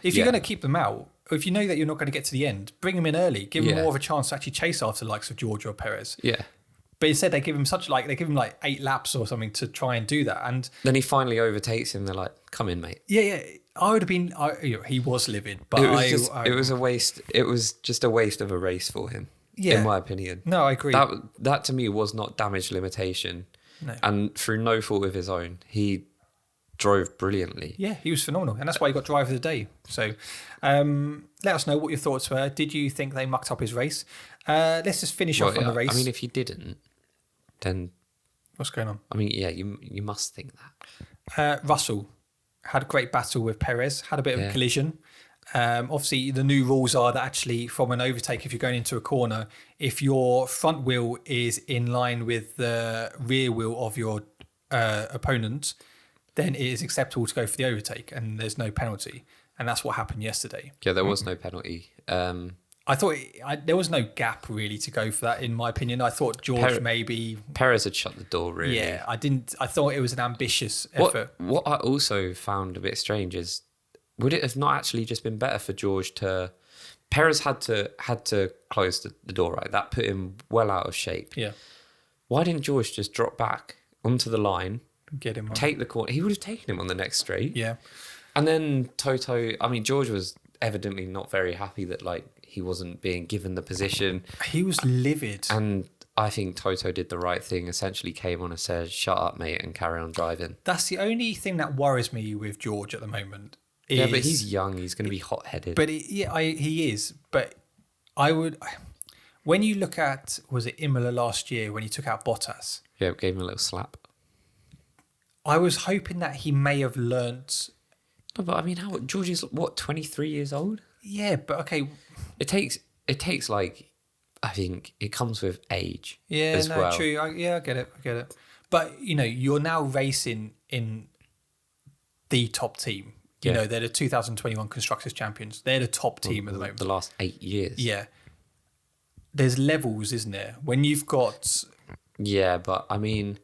B: If you're going to keep them out, or if you know that you're not going to get to the end, bring them in early. Give them more of a chance to actually chase after the likes of George or Perez.
A: Yeah.
B: But instead, they give him 8 laps or something to try and do that. And
A: then he finally overtakes him. They're like, "Come in, mate."
B: Yeah. I would have been. He was livid, but
A: it was a waste. It was just a waste of a race for him. Yeah. In my opinion.
B: No, I agree.
A: That to me was not damage limitation.
B: No.
A: And through no fault of his own, he drove brilliantly.
B: Yeah, he was phenomenal, and that's why he got driver of the day. So, let us know what your thoughts were. Did you think they mucked up his race? Let's just finish off on the race.
A: If you didn't, then
B: what's going on?
A: You must think that.
B: Russell had a great battle with Perez. Had a bit of a collision. Obviously, the new rules are that actually from an overtake, if you're going into a corner, if your front wheel is in line with the rear wheel of your opponent, then it is acceptable to go for the overtake and there's no penalty. And that's what happened yesterday.
A: Yeah, there was no penalty.
B: I thought there was no gap really to go for that, in my opinion. I thought George maybe...
A: Perez had shut the door, really.
B: Yeah, I thought it was an ambitious effort.
A: What I also found a bit strange is, would it have not actually just been better for George to... Perez had to close the door, right? That put him well out of shape.
B: Yeah.
A: Why didn't George just drop back onto the line,
B: Get him on.
A: take the corner? He would have taken him on the next straight.
B: Yeah.
A: And then Toto... I mean, George was evidently not very happy that, like, he wasn't being given the position.
B: He was livid.
A: And I think Toto did the right thing, essentially came on and said, shut up, mate, and carry on driving.
B: That's the only thing that worries me with George at the moment.
A: Yeah, but he's young. He's going to be hot-headed.
B: But he is. But I would... When you look at, was it Imola last year when he took out Bottas?
A: Yeah, gave him a little slap.
B: I was hoping that he may have learnt...
A: No, but I mean, George is, 23 years old?
B: Yeah, but okay...
A: It takes like, I think it comes with age.
B: Yeah,
A: as well.
B: True. I get it. But, you're now racing in the top team. You know, they're the 2021 Constructors Champions. They're the top team at the moment.
A: The last 8 years.
B: Yeah. There's levels, isn't there? When you've got...
A: Yeah, but I mean,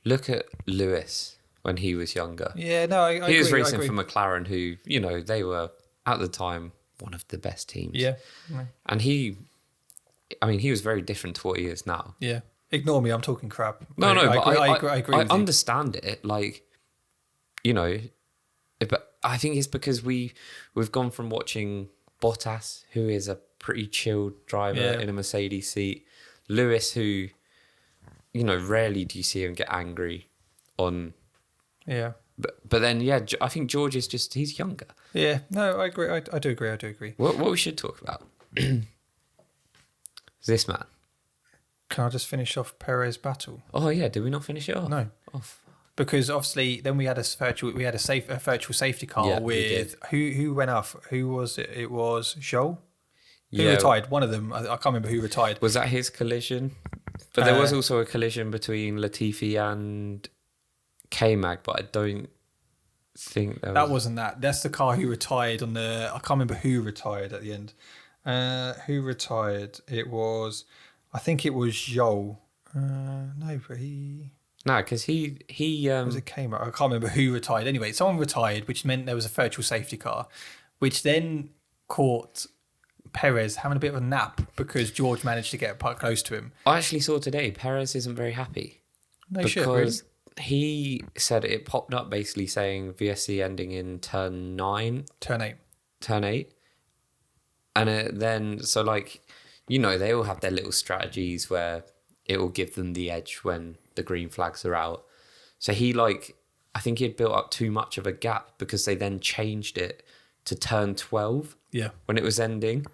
A: look at Lewis when he was younger.
B: Yeah, no, I agree.
A: He was racing for McLaren, who, they were, at the time, one of the best teams.
B: Yeah.
A: And he was very different to what he is now.
B: Yeah. Ignore me, I'm talking crap.
A: No,
B: I agree
A: I
B: with you.
A: understand it. Like, but I think it's because we've gone from watching Bottas, who is a pretty chilled driver in a Mercedes seat, Lewis, who, rarely do you see him get angry on...
B: Yeah.
A: But then, I think George is he's younger.
B: Yeah, no, I agree. I do agree.
A: What we should talk about is this man.
B: Can I just finish off Perez battle?
A: Oh yeah, did we not finish it off?
B: No.
A: Oh,
B: because obviously then we had a virtual safety car with who went off? Who was it? It was Joel. Who retired? One of them. I can't remember who retired.
A: Was that his collision? But there was also a collision between Latifi and K-Mag, but I don't think
B: that wasn't that. That's the car who retired on the... I can't remember who retired at the end. Who retired? It was... I think it was Joel. No, but he...
A: No, because he
B: was it K-Mag? I can't remember who retired. Anyway, someone retired, which meant there was a virtual safety car, which then caught Perez having a bit of a nap because George managed to get quite close to him.
A: I actually saw today Perez isn't very happy.
B: No shit, really?
A: He said it popped up basically saying VSC ending in turn 8. And then, so like, they all have their little strategies where it will give them the edge when the green flags are out. So I think he'd built up too much of a gap because they then changed it to turn 12 when it was ending.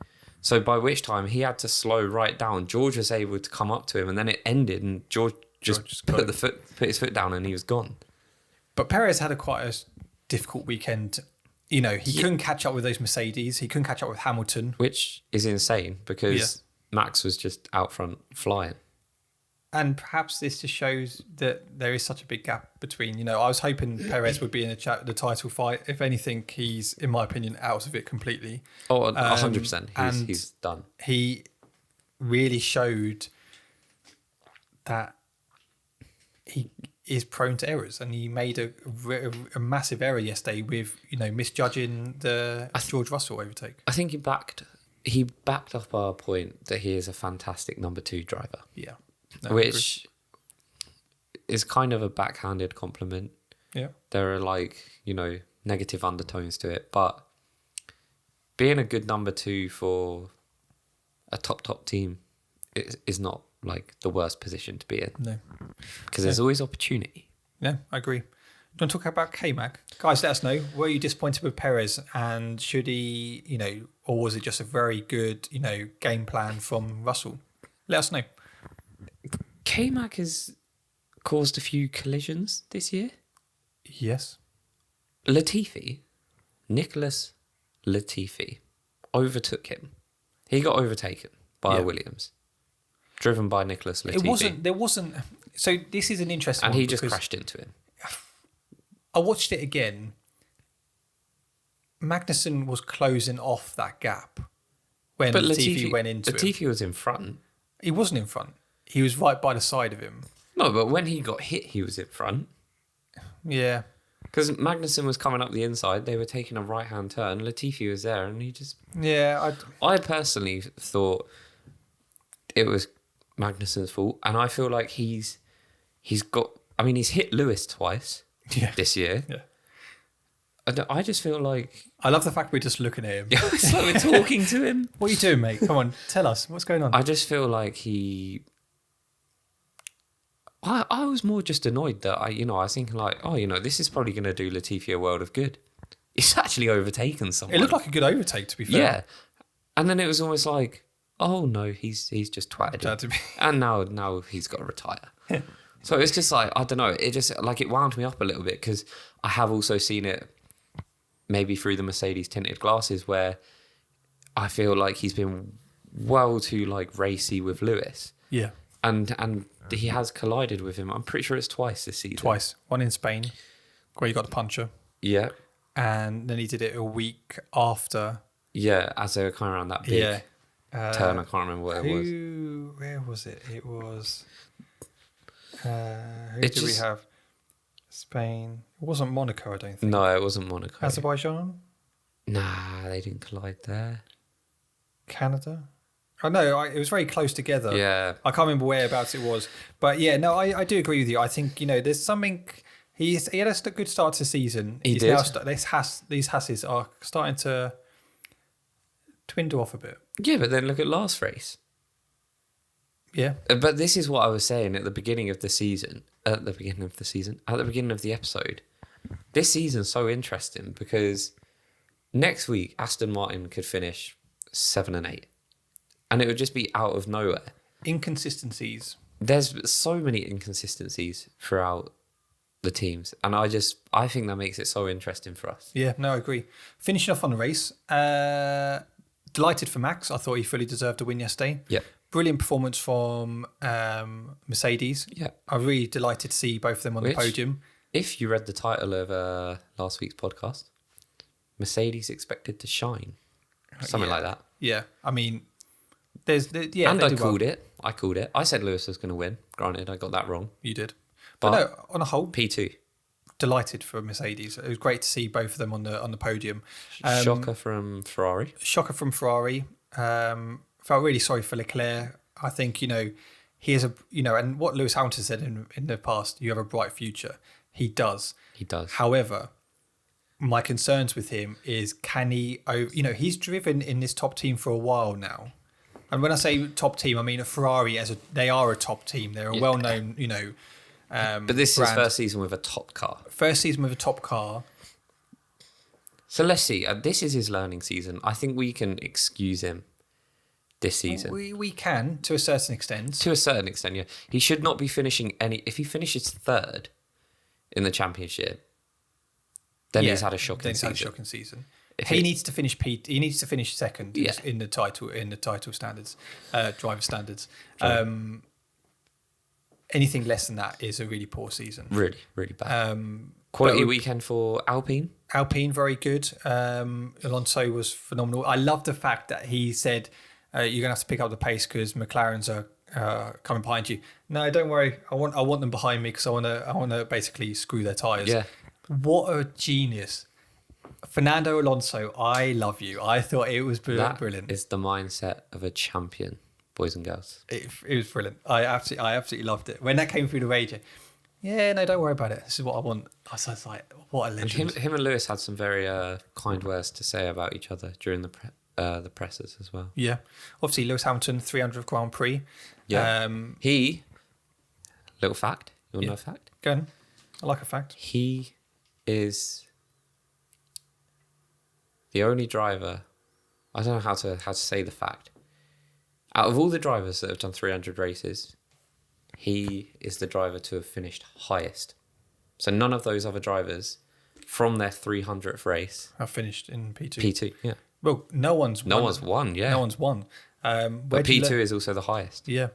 A: So by which time he had to slow right down. George was able to come up to him and then it ended and George just put his foot down and he was gone.
B: But Perez had quite a difficult weekend. He couldn't catch up with those Mercedes. He couldn't catch up with Hamilton.
A: Which is insane because Max was just out front flying.
B: And perhaps this just shows that there is such a big gap between, I was hoping Perez would be in the title fight. If anything, he's, in my opinion, out of it completely.
A: Oh, 100%. He's done.
B: He really showed that he is prone to errors, and he made a massive error yesterday with misjudging the George Russell overtake.
A: I think he backed up our point that he is a fantastic number 2 driver.
B: Yeah,
A: which is kind of a backhanded compliment.
B: Yeah,
A: there are negative undertones to it, but being a good number 2 for a top team is not the worst position to be in.
B: No.
A: Because there's always opportunity.
B: Yeah, I agree. Do you want to talk about K-Mag? Guys, let us know. Were you disappointed with Perez? And should he, or was it just a very good, game plan from Russell? Let us know.
A: K-Mag has caused a few collisions this year.
B: Yes.
A: Latifi, Nicholas Latifi overtook him. He got overtaken by Williams, driven by Nicholas Latifi.
B: There wasn't. So this is an interesting
A: and
B: one.
A: he just crashed into him.
B: I watched it again. Magnussen was closing off that gap when Latifi went into him.
A: Latifi was in front.
B: He wasn't in front. He was right by the side of him.
A: No, but when he got hit, he was in front.
B: Yeah.
A: Because Magnussen was coming up the inside. They were taking a right-hand turn. Latifi was there, and he just...
B: Yeah.
A: I personally thought it was Magnussen's fault, and I feel like he's got... I mean, he's hit Lewis twice this year.
B: Yeah.
A: I just feel like...
B: I love the fact we're just looking at him.
A: It's like we're talking to him.
B: What are you doing, mate? Come on, tell us. What's going on?
A: I just feel like he... I was more just annoyed that I was thinking like, this is probably going to do Latifi a world of good. He's actually overtaken someone.
B: It looked like a good overtake, to be fair.
A: Yeah. And then it was almost like, oh no, he's just twatted him. And now he's got to retire. So it's just like, I don't know, it just like it wound me up a little bit because I have also seen it maybe through the Mercedes tinted glasses where I feel like he's been well too like racy with Lewis.
B: Yeah.
A: And he has collided with him. I'm pretty sure it's twice this season.
B: Twice. One in Spain, where he got the puncher.
A: Yeah.
B: And then he did it a week after.
A: Yeah, as they were kind of around that big turn. I can't remember what it was.
B: Where was it? It was... who did we have? Spain. It wasn't Monaco, I don't think.
A: No, it wasn't Monaco.
B: Azerbaijan?
A: Nah, they didn't collide there.
B: Canada? Oh, no, it was very close together.
A: Yeah.
B: I can't remember whereabouts it was. But yeah, no, I do agree with you. I think, there's something... He had a good start to the season.
A: He did.
B: These Hasses are starting to dwindle off a bit.
A: Yeah, but then look at last race.
B: Yeah.
A: But this is what I was saying at the beginning of the season. At the beginning of the episode. This season's so interesting because next week, Aston Martin could finish 7 and 8. And it would just be out of nowhere.
B: Inconsistencies.
A: There's so many inconsistencies throughout the teams. And I think that makes it so interesting for us.
B: Yeah, no, I agree. Finishing off on the race. Delighted for Max. I thought he fully deserved a win yesterday.
A: Yeah.
B: Brilliant performance from Mercedes.
A: Yeah.
B: I'm really delighted to see both of them on the podium.
A: If you read the title of last week's podcast, Mercedes expected to shine. Something like that.
B: Yeah. I mean, and
A: I called it. I said Lewis was going to win. Granted, I got that wrong.
B: You did. But no, on a whole,
A: P2.
B: Delighted for Mercedes. It was great to see both of them on the podium.
A: Shocker from Ferrari.
B: Felt really sorry for Leclerc. I think, he is and what Lewis Hamilton said in the past, you have a bright future. He does. However, my concerns with him is can he, he's driven in this top team for a while now. And when I say top team, I mean a Ferrari they are a top team. They're a well-known,
A: but this is first season with a top car. So let's see. This is his learning season. I think we can excuse him this season.
B: We can, to a certain extent.
A: To a certain extent, yeah. He should not be finishing if he finishes third in the championship, then he's had a shocking
B: season. He needs to finish He needs to finish second in the title standards, driver standards. Anything less than that is a really poor season.
A: Really, really bad. Quality weekend for Alpine.
B: Alpine, very good. Alonso was phenomenal. I love the fact that he said, you're going to have to pick up the pace because McLaren's are coming behind you. No, don't worry. I want them behind me because I want to basically screw their tyres.
A: Yeah.
B: What a genius. Fernando Alonso, I love you. I thought it was brilliant.
A: That is the mindset of a champion, boys and girls.
B: It was brilliant. I absolutely loved it. When that came through the radio, no, don't worry about it. This is what I want. I was like, what a legend.
A: And him and Lewis had some very kind words to say about each other during the presses as well.
B: Yeah. Obviously, Lewis Hamilton, 300th Grand Prix.
A: Yeah. Little fact. You want to know a fact?
B: Go on. I like a fact.
A: He is the only driver, I don't know how to say the fact. Out of all the drivers that have done 300 races, he is the driver to have finished highest. So none of those other drivers from their 300th race.
B: have finished in P2.
A: P2, yeah.
B: Well, no one's
A: No one's won, yeah.
B: No one's won.
A: But P2 is also the highest.
B: Yeah.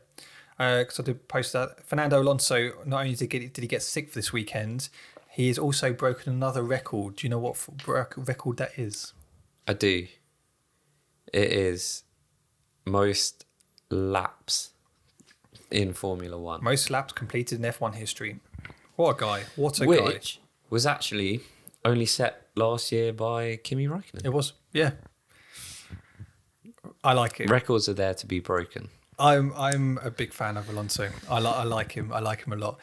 B: Because I did post that. Fernando Alonso, not only did he get sick for this weekend, he has also broken another record. Do you know what record that is?
A: I do. It is most laps in Formula One.
B: Most laps completed in F1 history. What a guy. What a guy.
A: Which was actually only set last year by Kimi Räikkönen.
B: It was, yeah. I like it.
A: Records are there to be broken.
B: I'm a big fan of Alonso. I like him. I like him a lot.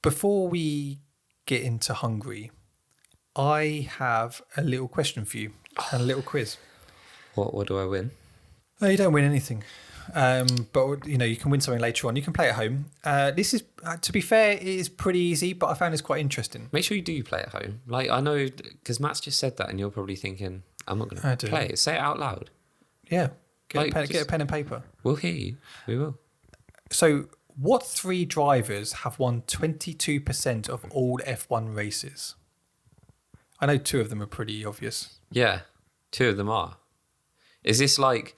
B: Before we get into Hungary, I have a little question for you and a little quiz.
A: What do I win?
B: No, you don't win anything. But you can win something later on. You can play at home. This is, to be fair, it is pretty easy, but I found this quite interesting.
A: Make sure you do play at home. Like, I know, because Matt's just said that, and you're probably thinking, I'm not going to play it. Say it out loud.
B: Yeah. Get
A: Like,
B: a pen and paper.
A: We'll hear you. We will.
B: So, what 3 drivers have won 22% of all F1 races? I know 2 of them are pretty obvious.
A: Yeah, 2 of them are. Is this like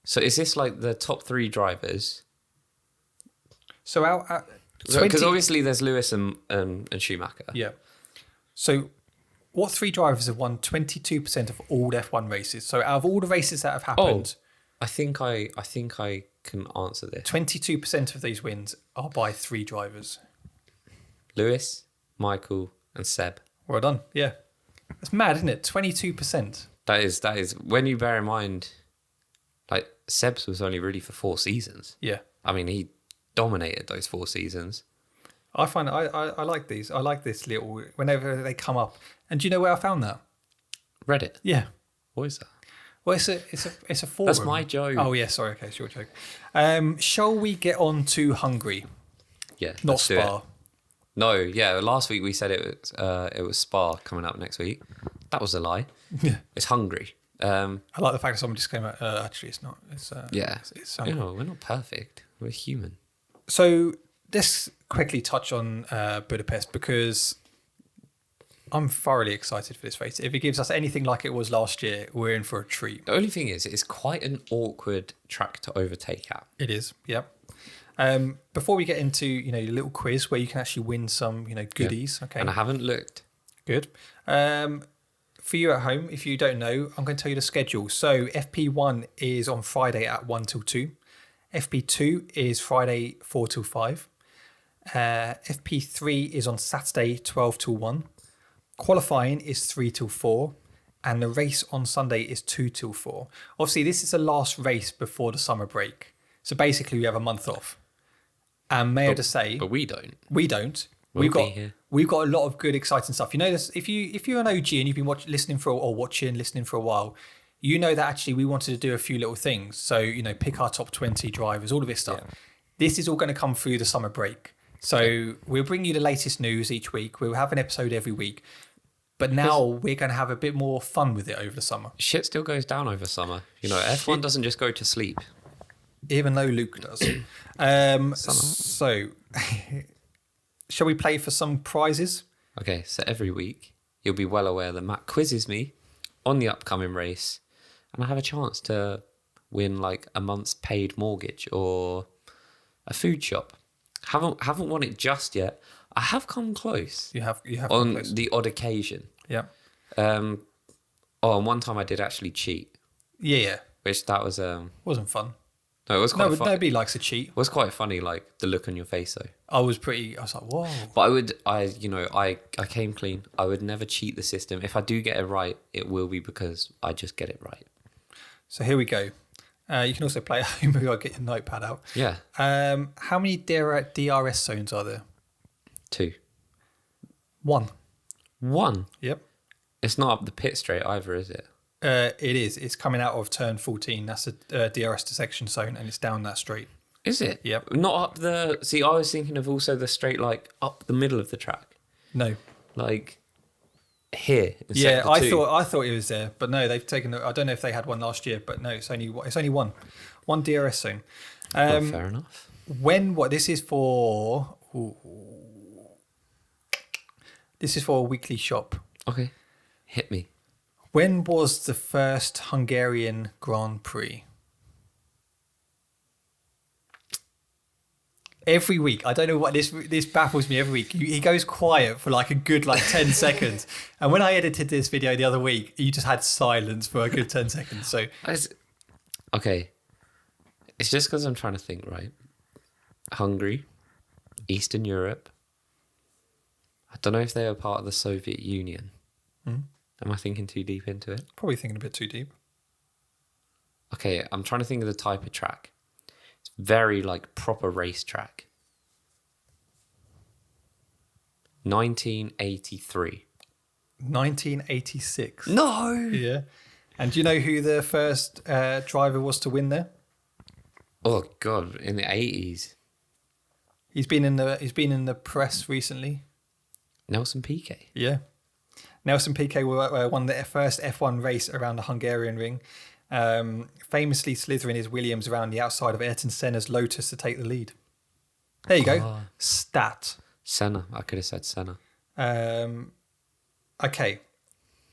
A: the top 3 drivers?
B: So,
A: Because obviously there's Lewis and Schumacher.
B: Yeah. So, what 3 drivers have won 22% of all F1 races? So, out of all the races that have happened,
A: I think I can answer this.
B: 22% of these wins are by 3 drivers.
A: Lewis, Michael, and Seb.
B: Well done. Yeah. That's mad, isn't it? 22%.
A: That is when you bear in mind, like, Seb's was only really for 4 seasons.
B: Yeah.
A: I mean, he dominated those 4 seasons.
B: I find I like these. I like this little whenever they come up. And do you know where I found that?
A: Reddit.
B: Yeah.
A: What is that?
B: Well, it's a forum.
A: That's my joke.
B: Oh yeah, sorry. Okay, it's your joke. Shall we get on to Hungary?
A: Yeah.
B: Not
A: let's do
B: Spa.
A: it. No, yeah. Last week we said it was Spa coming up next week. That was a lie.
B: Yeah.
A: It's Hungary.
B: I like the fact that someone just came out. Actually, it's not. It's
A: Yeah.
B: It's
A: We're not perfect. We're human.
B: So let's quickly touch on Budapest because I'm thoroughly excited for this race. If it gives us anything like it was last year, we're in for a treat.
A: The only thing is, it's quite an awkward track to overtake at.
B: It is, yep. Before we get into your little quiz where you can actually win some goodies, okay?
A: And I haven't looked.
B: Good. For you at home, if you don't know, I'm going to tell you the schedule. So FP1 is on Friday at 1 till 2. FP2 is Friday 4 till 5. FP3 is on Saturday 12 till 1. Qualifying is 3 till 4. And the race on Sunday is 2 till 4. Obviously, this is the last race before the summer break. So basically, we have a month off. And may I just say...
A: But we don't.
B: We don't.
A: We'll be here.
B: We've got a lot of good, exciting stuff. You know this, if you're an OG and you've been listening for a while, you know that actually we wanted to do a few little things. So, pick our top 20 drivers, all of this stuff. Yeah. This is all going to come through the summer break. So we'll bring you the latest news each week. We'll have an episode every week. But now we're going to have a bit more fun with it over the summer.
A: Shit still goes down over summer. F1 doesn't just go to sleep.
B: Even though Luke does. So... Shall we play for some prizes?
A: Okay, so every week you'll be well aware that Matt quizzes me on the upcoming race and I have a chance to win like a month's paid mortgage or a food shop. Haven't won it just yet. I have come close.
B: You have
A: on
B: come close.
A: The odd occasion.
B: Yeah.
A: And one time I did actually cheat.
B: Yeah.
A: Which that was
B: wasn't fun.
A: No, it was quite fun.
B: Nobody likes a cheat.
A: It was quite funny, like the look on your face though.
B: I was like, whoa.
A: But I came clean. I would never cheat the system. If I do get it right, it will be because I just get it right.
B: So here we go. You can also play at home. Maybe I'll get your notepad out.
A: Yeah.
B: How many DRS zones are there?
A: 2.
B: 1.
A: 1?
B: Yep.
A: It's not up the pit straight either, is it?
B: It is. It's coming out of turn 14. That's a DRS dissection zone, and it's down that straight.
A: Is it?
B: Yep.
A: Not up the... See, I was thinking of also the straight, like, up the middle of the track.
B: No.
A: Like, here.
B: Yeah, I thought it was there, but no, they've taken... I don't know if they had one last year, but no, it's only one. One DRS zone.
A: Fair enough.
B: This is for... This is for a weekly shop.
A: Okay. Hit me.
B: When was the first Hungarian Grand Prix? Every week, I don't know what this baffles me every week. He goes quiet for like a good 10 seconds. And when I edited this video the other week, you just had silence for a good 10 seconds. So
A: Okay. It's just because I'm trying to think, right? Hungary, Eastern Europe. I don't know if they were part of the Soviet Union. Am I thinking too deep into it?
B: Probably thinking a bit too deep.
A: Okay, I'm trying to think of the type of track. It's very proper race track. 1983.
B: 1986.
A: No!
B: Yeah. And do you know who the first driver was to win there?
A: Oh God, in the 80s.
B: He's been in the press recently.
A: Nelson Piquet.
B: Yeah. Nelson Piquet won the first F1 race around the Hungarian ring, famously slithering his Williams around the outside of Ayrton Senna's Lotus to take the lead. There you go. Stat.
A: Senna. I could have said Senna.
B: Okay.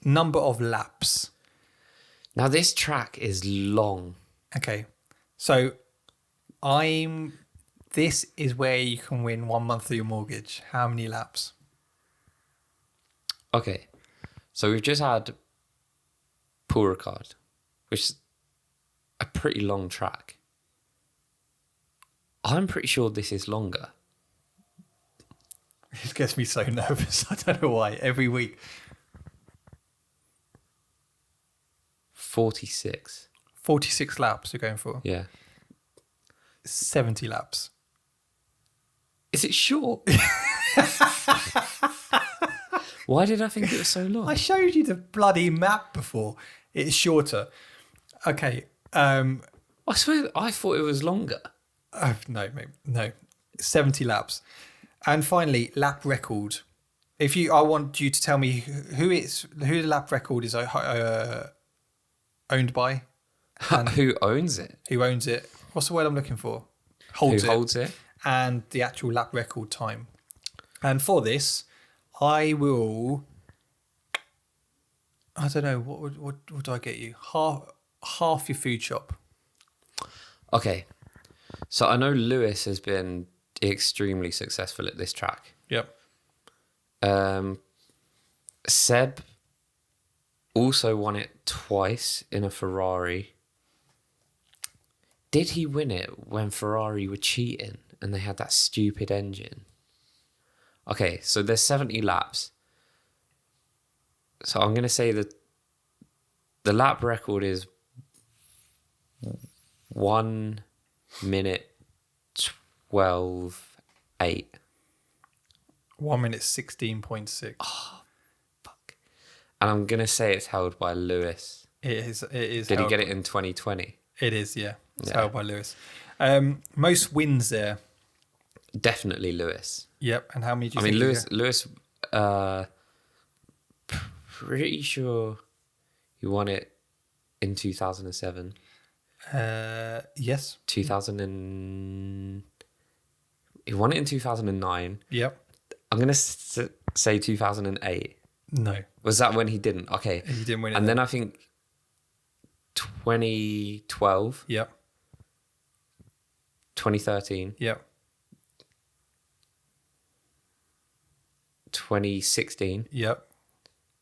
B: Number of laps.
A: Now this track is long.
B: Okay. So this is where you can win 1 month of your mortgage. How many laps?
A: Okay. So we've just had Paul Ricard, which is a pretty long track. I'm pretty sure this is longer.
B: It gets me so nervous. I don't know why. Every week.
A: 46.
B: 46 laps you're going for.
A: Yeah.
B: 70 laps.
A: Is it short? Why did I think it was so long?
B: I showed you the bloody map before. It's shorter. Okay.
A: I swear I thought it was longer.
B: No, mate. No. 70 laps. And finally, lap record. I want you to tell me who the lap record is owned by.
A: Who owns it?
B: Who owns it? What's the word I'm looking for? Holds it. And the actual lap record time. And for this, I don't know, what do I get you? Half your food shop.
A: Okay. So I know Lewis has been extremely successful at this track.
B: Yep.
A: Seb also won it twice in a Ferrari. Did he win it when Ferrari were cheating and they had that stupid engine? Okay, so there's 70 laps. So I'm going to say that the lap record is 1 minute 12.8.
B: 1 minute 16.6.
A: Oh, fuck. And I'm going to say it's held by Lewis.
B: It is.
A: Did he get it in 2020?
B: It is, yeah. It's held by Lewis. Most wins there.
A: Definitely Lewis.
B: Yep. And how many do you think?
A: Lewis, pretty sure he won it in 2007.
B: Yes.
A: He won it in 2009.
B: Yep.
A: I'm going to say 2008.
B: No.
A: Was that when he didn't? Okay.
B: He didn't win it.
A: And then I think 2012.
B: Yep.
A: 2013.
B: Yep.
A: 2016.
B: Yep.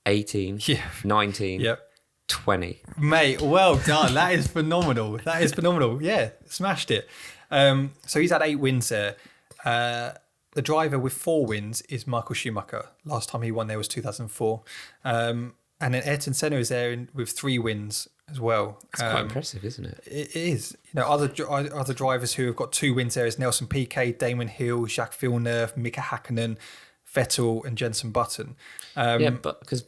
A: 18.
B: Yeah.
A: 19.
B: Yep.
A: 20.
B: Mate, well done. That is phenomenal. Yeah, smashed it. So he's had 8 wins there. The driver with 4 wins is Michael Schumacher. Last time he won there was 2004. And then Ayrton Senna is there with 3 wins as well.
A: It's quite impressive, isn't it?
B: It is. Other drivers who have got 2 wins there is Nelson Piquet, Damon Hill, Jacques Villeneuve, Mika Hakkinen, Vettel, and Jenson Button.
A: Yeah, but because...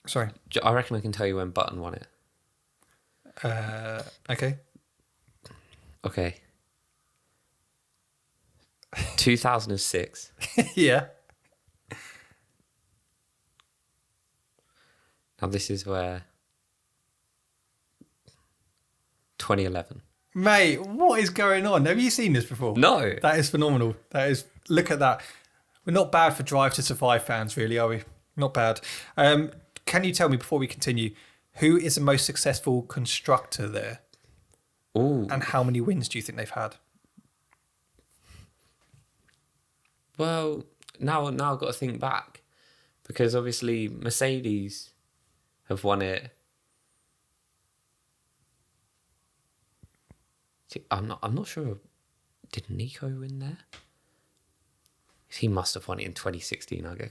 B: Sorry.
A: I reckon I can tell you when Button won it.
B: Okay.
A: Okay. 2006.
B: Yeah.
A: Now this is where 2011.
B: Mate, what is going on? Have you seen this before?
A: No.
B: That is phenomenal. Look at that. We're not bad for Drive to Survive fans, really, are we? Not bad. Can you tell me, before we continue, who is the most successful constructor there?
A: Ooh.
B: And how many wins do you think they've had?
A: Well, now I've got to think back, because obviously Mercedes have won it. I'm not sure. Did Nico win there? He must have won it in 2016. I go.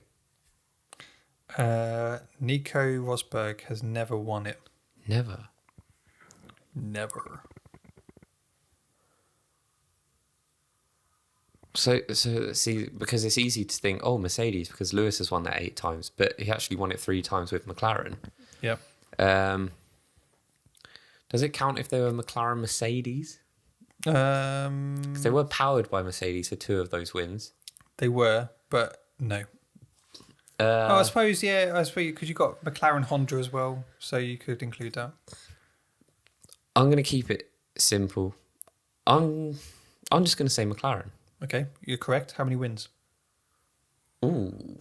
B: Nico Rosberg has never won it.
A: Never. So see, because it's easy to think, oh, Mercedes, because Lewis has won that 8 times, but he actually won it 3 times with McLaren.
B: Yep.
A: Does it count if they were McLaren Mercedes? 'Cause they were powered by Mercedes for 2 of those wins.
B: They were, but no. I suppose, yeah. I suppose because you got McLaren Honda as well, so you could include that.
A: I'm going to keep it simple. I'm just going to say McLaren.
B: Okay, you're correct. How many wins?
A: Ooh.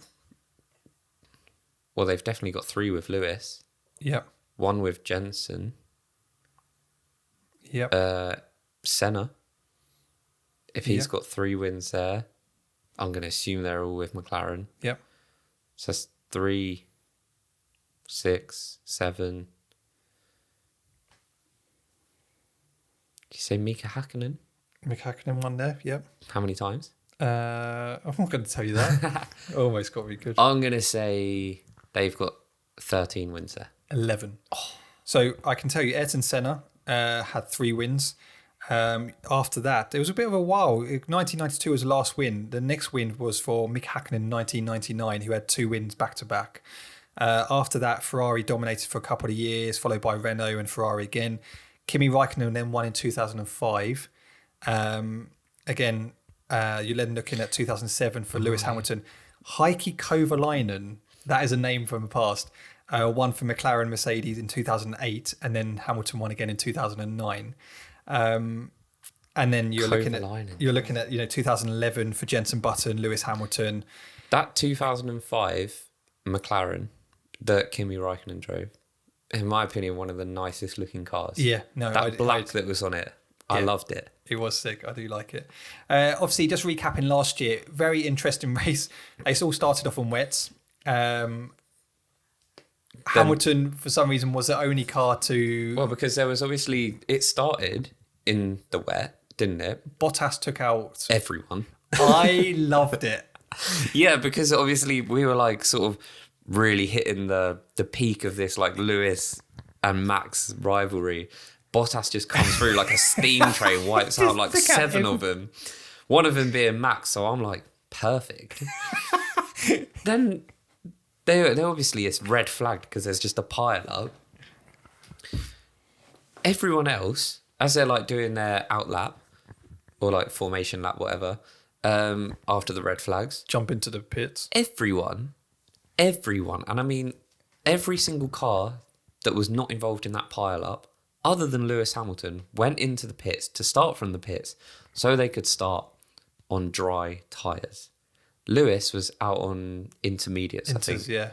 A: Well, they've definitely got 3 with Lewis.
B: Yep.
A: 1 with Jensen.
B: Yep.
A: Senna. If he's got 3 wins there, I'm going to assume they're all with McLaren.
B: Yep.
A: So that's 3, 6, 7. Did you say Mika Hakkinen?
B: Mika Hakkinen won there. Yep.
A: How many times?
B: I'm not going to tell you that. Almost got me good.
A: I'm going to say they've got 13 wins there.
B: 11. Oh. So I can tell you, Ayrton Senna had 3 wins. After that, there was a bit of a while. 1992 was the last win. The next win was for Mick Hakkinen in 1999, who had 2 wins back to back. After that, Ferrari dominated for a couple of years, followed by Renault and Ferrari again. Kimi Räikkönen then won in 2005. Again, you're then looking at 2007 for Lewis Hamilton. Heikki Kovalainen, that is a name from the past, won for McLaren Mercedes in 2008, and then Hamilton won again in 2009. And then you're looking at 2011 for Jenson Button, Lewis Hamilton.
A: That 2005 McLaren that Kimi Räikkönen drove, in my opinion, one of the nicest looking cars.
B: Yeah, no,
A: that black that was on it, I loved it.
B: It was sick. I do like it. Obviously, just recapping last year, very interesting race. It all started off on wets. Hamilton, for some reason, was the only car to...
A: Well, because there was obviously... It started in the wet, didn't it?
B: Bottas took out...
A: everyone.
B: I loved it.
A: Yeah, because obviously we were like sort of really hitting the peak of this like Lewis and Max rivalry. Bottas just comes through like a steam train, wipes out like 7 of them. One of them being Max, so I'm like, perfect. Then they obviously it's red flagged because there's just a pile up. Everyone else, as they're like doing their out lap or like formation lap, whatever, after the red flags,
B: jump into the pits.
A: Everyone, and I mean every single car that was not involved in that pile up, other than Lewis Hamilton, went into the pits to start from the pits so they could start on dry tyres. Lewis was out on intermediates, I think.
B: Yeah.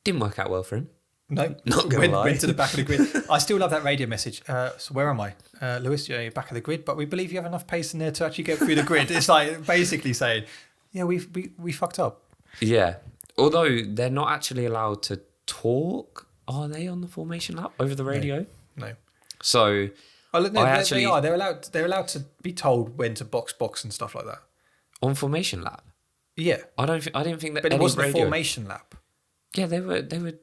A: Didn't work out well for him.
B: No,
A: Not gonna lie.
B: Went to the back of the grid. I still love that radio message. So where am I? Lewis, you're back of the grid, but we believe you have enough pace in there to actually get through the grid. It's like basically saying, yeah, we fucked up.
A: Yeah. Although they're not actually allowed to talk, are they, on the formation lap over the radio?
B: No.
A: So
B: they are. They're allowed to be told when to box and stuff like that.
A: On formation lap?
B: Yeah.
A: I didn't think that.
B: But it wasn't a formation lap.
A: Yeah, they were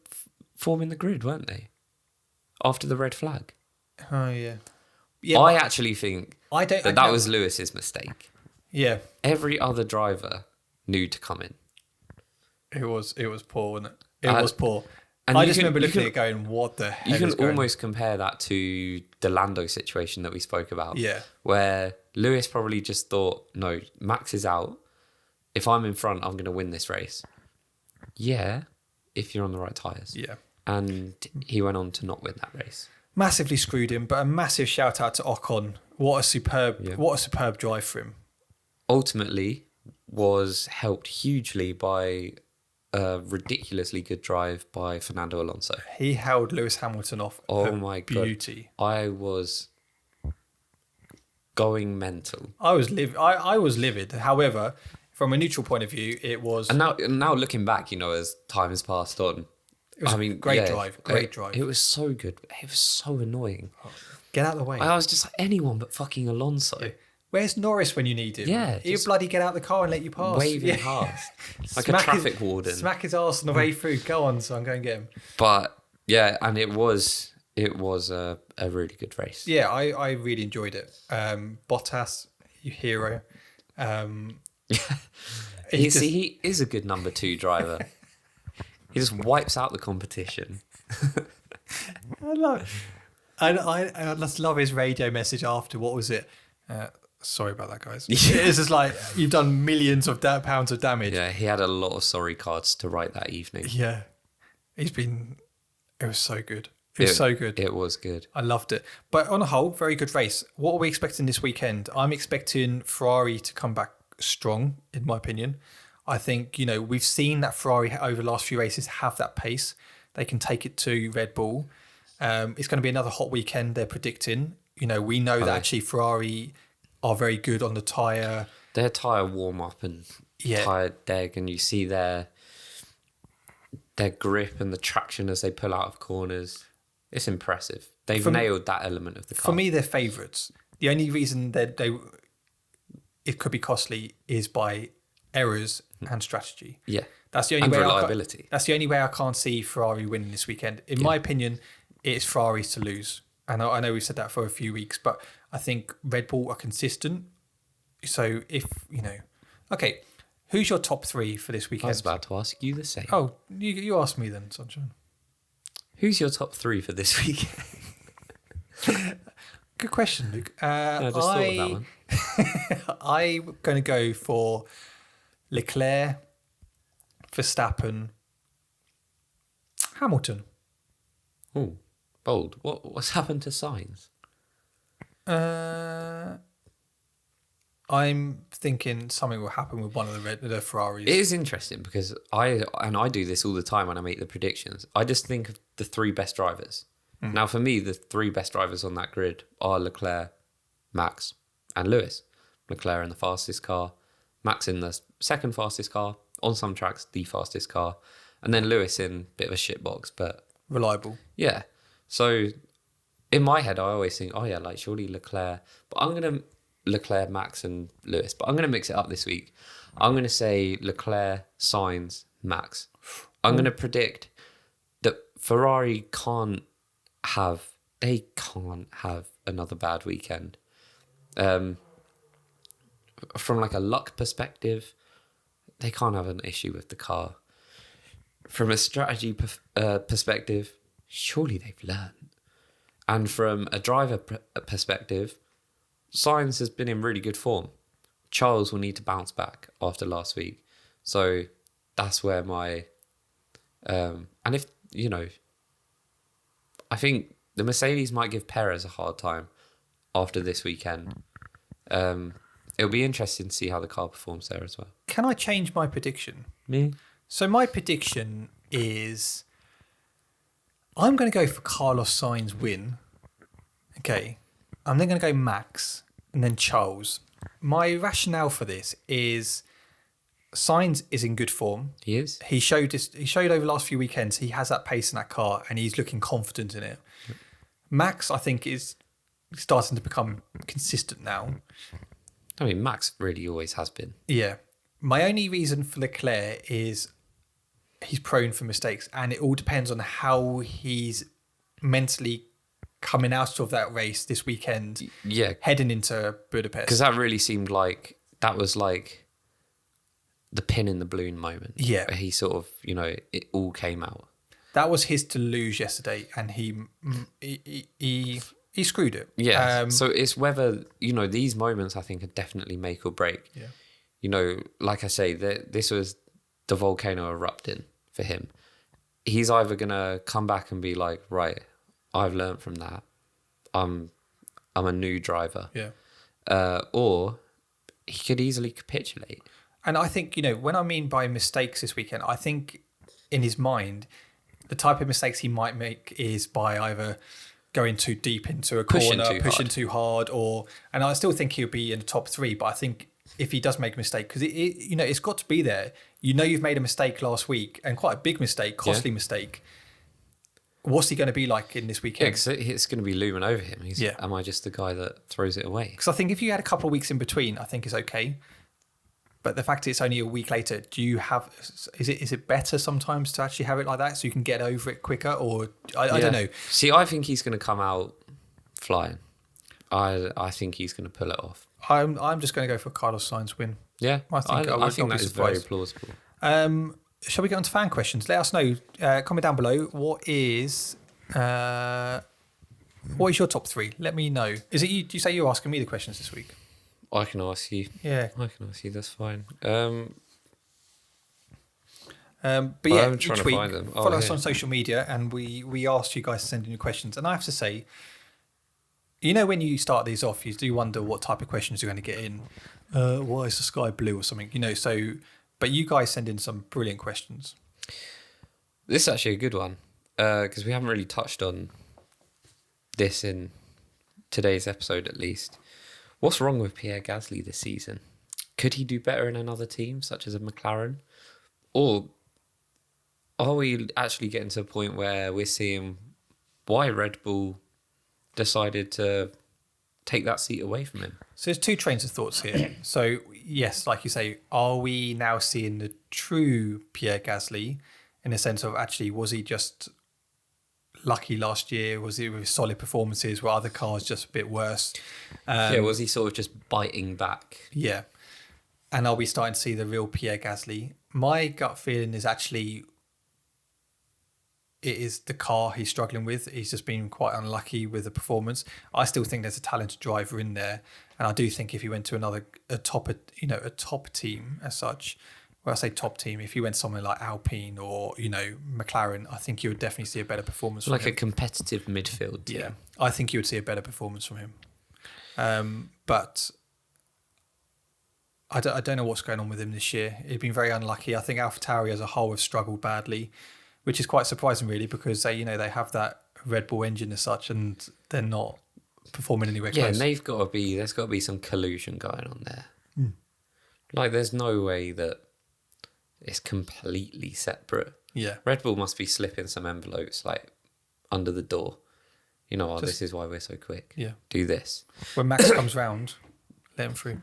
A: forming the grid, weren't they? After the red flag.
B: Oh yeah.
A: I actually think that was Lewis's mistake.
B: Yeah.
A: Every other driver knew to come in.
B: It was poor, wasn't it? It was poor.
A: And
B: I just remember looking at it going, what the hell?
A: You can almost compare that to the Lando situation that we spoke about.
B: Yeah.
A: Where Lewis probably just thought, no, Max is out. If I'm in front, I'm going to win this race. Yeah, if you're on the right tyres.
B: Yeah.
A: And he went on to not win that race.
B: Massively screwed him, but a massive shout out to Ocon. What a superb drive for him.
A: Ultimately, was helped hugely by a ridiculously good drive by Fernando Alonso.
B: He held Lewis Hamilton off.
A: Oh my
B: beauty.
A: God. I was going mental.
B: I was livid. However, from a neutral point of view, it was.
A: And now looking back, as time has passed on,
B: It was great drive.
A: It was so good. It was so annoying.
B: Get out of the way.
A: I was just like, anyone but fucking Alonso.
B: Yeah. Where's Norris when you need him?
A: Yeah.
B: He'll bloody get out of the car and let you pass.
A: Waving past. Like a traffic warden.
B: Smack his arse on the way through. Go on, son, go and get him.
A: But yeah, and it was a really good race.
B: Yeah, I really enjoyed it. Bottas, you hero.
A: He is a good number 2 driver. He just wipes out the competition.
B: I just love his radio message after. What was it? Sorry about that, guys. It's just like, you've done millions of pounds of damage.
A: Yeah, he had a lot of sorry cards to write that evening.
B: Yeah. It was so good. It was so good.
A: It was good.
B: I loved it. But on the whole, very good race. What are we expecting this weekend? I'm expecting Ferrari to come back strong, in my opinion. I think, we've seen that Ferrari over the last few races have that pace. They can take it to Red Bull. It's going to be another hot weekend, they're predicting. We know that actually Ferrari are very good on the tyre.
A: Their tyre warm-up and tyre deg, and you see their grip and the traction as they pull out of corners. It's impressive. They've nailed that element of the car.
B: For me, they're favourites. The only reason that it could be costly is by errors and strategy.
A: Yeah.
B: That's the only way
A: reliability.
B: That's the only way I can't see Ferrari winning this weekend. In my opinion, it's Ferrari's to lose. And I know we've said that for a few weeks, but I think Red Bull are consistent. So if, Okay, who's your top 3 for this weekend?
A: I was about to ask you the same.
B: Oh, you asked me then, Sunshine.
A: Who's your top 3 for this weekend?
B: Good question, Luke.
A: I just thought of that one.
B: I'm going to go for Leclerc, Verstappen, Hamilton.
A: Oh, bold. What's happened to Sainz?
B: I'm thinking something will happen with one of the Ferraris.
A: It is interesting because I do this all the time when I make the predictions. I just think of the 3 best drivers. Mm. Now, for me, the 3 best drivers on that grid are Leclerc, Max, and Lewis. Leclerc in the fastest car, Max in the second fastest car, on some tracks, the fastest car, and then Lewis in a bit of a shitbox, but
B: reliable.
A: Yeah. So in my head, I always think, surely Leclerc, but I'm going to Leclerc, Max, and Lewis, but I'm going to mix it up this week. I'm going to say Leclerc, Sainz, Max. I'm going to predict that Ferrari can't have another bad weekend. From like a luck perspective, they can't have an issue with the car. From a strategy perspective, surely they've learned. And from a driver perspective, Sainz has been in really good form. Charles will need to bounce back after last week. So that's where my... and if, I think the Mercedes might give Perez a hard time after this weekend. It'll be interesting to see how the car performs there as well.
B: Can I change my prediction?
A: Me?
B: So my prediction is I'm going to go for Carlos Sainz win. Okay. I'm then going to go Max and then Charles. My rationale for this is Sainz is in good form.
A: He is.
B: He showed over the last few weekends he has that pace in that car and he's looking confident in it. Yep. Max, I think, is starting to become consistent now.
A: I mean, Max really always has been.
B: Yeah. My only reason for Leclerc is he's prone for mistakes, and it all depends on how he's mentally coming out of that race this weekend.
A: Yeah.
B: Heading into Budapest.
A: Because that really seemed like that was like the pin in the balloon moment.
B: Yeah.
A: Where he sort of, it all came out.
B: That was his to lose yesterday, and he screwed it.
A: Yeah. So it's whether, these moments I think are definitely make or break.
B: Yeah.
A: Like I say, this was the volcano erupting for him. He's either going to come back and be like, right, I've learned from that. I'm a new driver.
B: Yeah.
A: Or he could easily capitulate.
B: And I think, when I mean by mistakes this weekend, I think in his mind, the type of mistakes he might make is by either going too deep into a corner, pushing too hard, and I still think he'll be in the top 3, but I think if he does make a mistake, because it's got to be there. You've made a mistake last week, and quite a big mistake, costly mistake. What's he going to be like in this weekend?
A: Yeah, it's going to be looming over him. Am I just the guy that throws it away?
B: Because I think if you had a couple of weeks in between, I think it's okay. But the fact it's only a week later, is it better sometimes to actually have it like that so you can get over it quicker? Or I don't know.
A: See, I think he's going to come out flying. I think he's going to pull it off.
B: I'm just going to go for Carlos Sainz win.
A: Yeah,
B: I think
A: that is very plausible.
B: Shall we get on to fan questions? Let us know. Comment down below. What is your top 3? Let me know. Is it you? Do you say you're asking me the questions this week?
A: I can ask you.
B: Yeah,
A: I can ask you. That's fine.
B: But yeah, each week follow us on
A: here.
B: social media, and we asked you guys to send in your questions. And I have to say, when you start these off, you do wonder what type of questions you're going to get in. Why is the sky blue or something? But you guys send in some brilliant questions.
A: This is actually a good one because we haven't really touched on this in today's episode, at least. What's wrong with Pierre Gasly this season? Could he do better in another team, such as a McLaren? Or are we actually getting to a point where we're seeing why Red Bull decided to take that seat away from him?
B: So there's 2 trains of thoughts here. So yes, like you say, are we now seeing the true Pierre Gasly in the sense of actually, was he just lucky last year? Was he with solid performances? Were other cars just a bit worse?
A: Was he sort of just biting back?
B: Yeah. And are we starting to see the real Pierre Gasly? My gut feeling is actually it is the car he's struggling with. He's just been quite unlucky with the performance. I still think there's a talented driver in there, and I do think if he went to a top team as such, well, I say top team, if you went somewhere like Alpine or McLaren, I think you would definitely see a better performance from him.
A: Like a competitive midfield team.
B: Yeah, I think you would see a better performance from him. But I don't know what's going on with him this year. He's been very unlucky. I think AlphaTauri as a whole have struggled badly, which is quite surprising, really, because they have that Red Bull engine as such, and they're not performing anywhere close.
A: Yeah, and there's got to be some collusion going on there. Like, there's no way that it's completely separate.
B: Yeah,
A: Red Bull must be slipping some envelopes like under the door. This is why we're so quick.
B: Yeah,
A: do this
B: when Max comes round, let him through.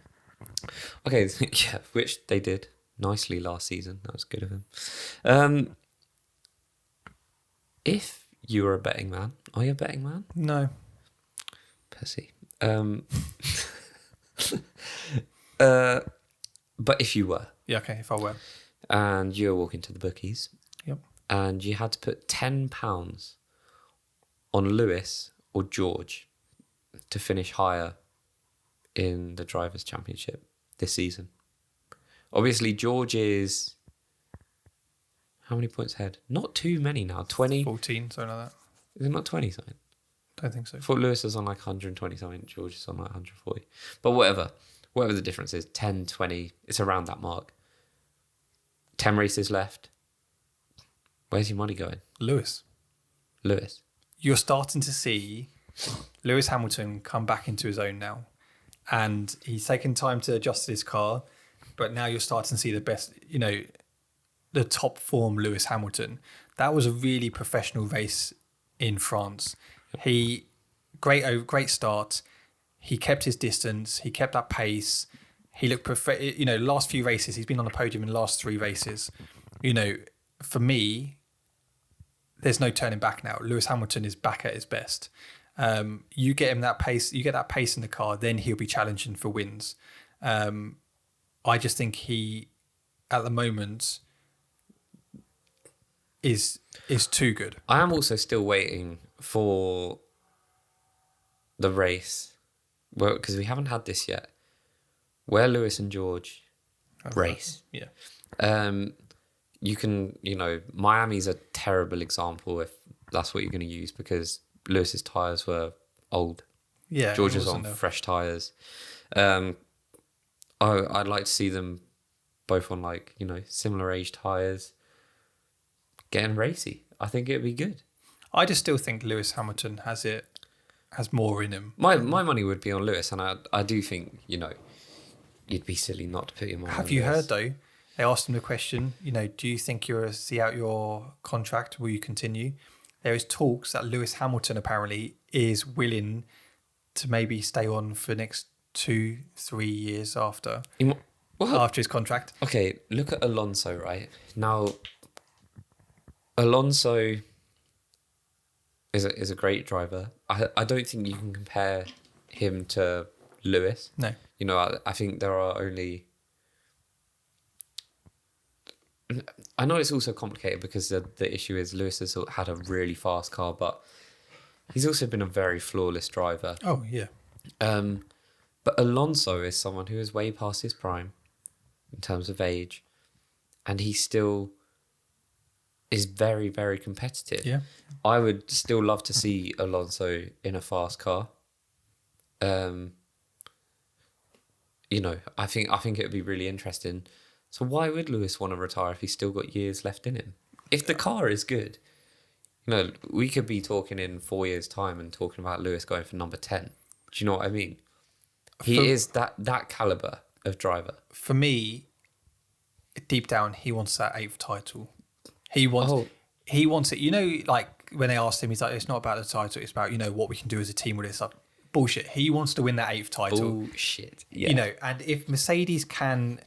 A: Okay, yeah, which they did nicely last season. That was good of him. If you were a betting man, are you a betting man?
B: No.
A: Pussy. But if you were.
B: Yeah, okay, if I were.
A: And you were walking to the bookies.
B: Yep.
A: And you had to put £10 on Lewis or George to finish higher in the Drivers' Championship this season. Obviously, George is... How many points ahead? Not too many now. 20?
B: 14, something like that.
A: Is it not 20 something?
B: Don't think so.
A: I thought Lewis is on like 120 something. George is on like 140. But whatever the difference is, 10, 20, it's around that mark. 10 races left. Where's your money going?
B: Lewis. You're starting to see Lewis Hamilton come back into his own now. And he's taken time to adjust his car. But now you're starting to see the best, the top form Lewis Hamilton. That was a really professional race in France. Great start. He kept his distance. He kept that pace. He looked last few races, he's been on the podium in the last 3 races. For me, there's no turning back now. Lewis Hamilton is back at his best. You get him that pace, you get that pace in the car, then he'll be challenging for wins. I just think he, at the moment, is too good.
A: I am also still waiting for the race, because we haven't had this yet, where Lewis and George race.
B: Yeah.
A: You can, Miami's a terrible example if that's what you're going to use, because Lewis's tyres were old.
B: Yeah.
A: George was on fresh tyres. I'd like to see them both on like, similar age tyres, getting racy. I think it'd be good.
B: I just still think Lewis Hamilton has more in him.
A: My money would be on Lewis, and I do think, you'd be silly not to put him on.
B: Have you heard though? They asked him the question, do you think you'll see out your contract? Will you continue? There is talks that Lewis Hamilton apparently is willing to maybe stay on for the next 2-3 years after his contract.
A: Okay, look at Alonso, right? Now, Alonso is a great driver. I don't think you can compare him to Lewis.
B: No.
A: I think there are only... I know it's also complicated because the issue is Lewis has had a really fast car, but he's also been a very flawless driver.
B: Oh, yeah.
A: But Alonso is someone who is way past his prime in terms of age, and he still is very, very competitive.
B: Yeah.
A: I would still love to see Alonso in a fast car. I think it would be really interesting. So why would Lewis want to retire if he's still got years left in him? If the car is good, we could be talking in 4 years' time and talking about Lewis going for number 10. Do you know what I mean? He is that caliber of driver.
B: For me, deep down, he wants that 8th title. He wants it. Like when they asked him, he's like, it's not about the title. It's about, what we can do as a team with this. Like, bullshit. He wants to win that 8th title.
A: Bullshit. Yeah.
B: And if Mercedes can,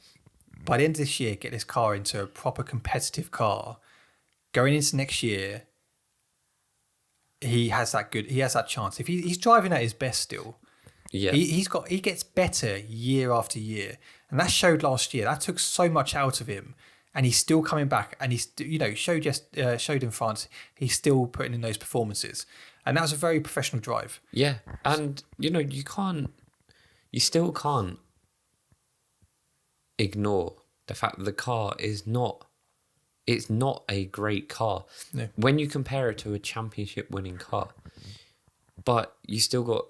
B: by the end of this year, get this car into a proper competitive car, going into next year, he has that chance. If he's driving at his best still,
A: yeah,
B: he gets better year after year, and that showed last year. That took so much out of him, and he's still coming back. And he's showed in France, he's still putting in those performances, and that was a very professional drive.
A: Yeah, and you still can't ignore the fact that the car is not. It's not a great car.
B: No.
A: When you compare it to a championship winning car. But you still got,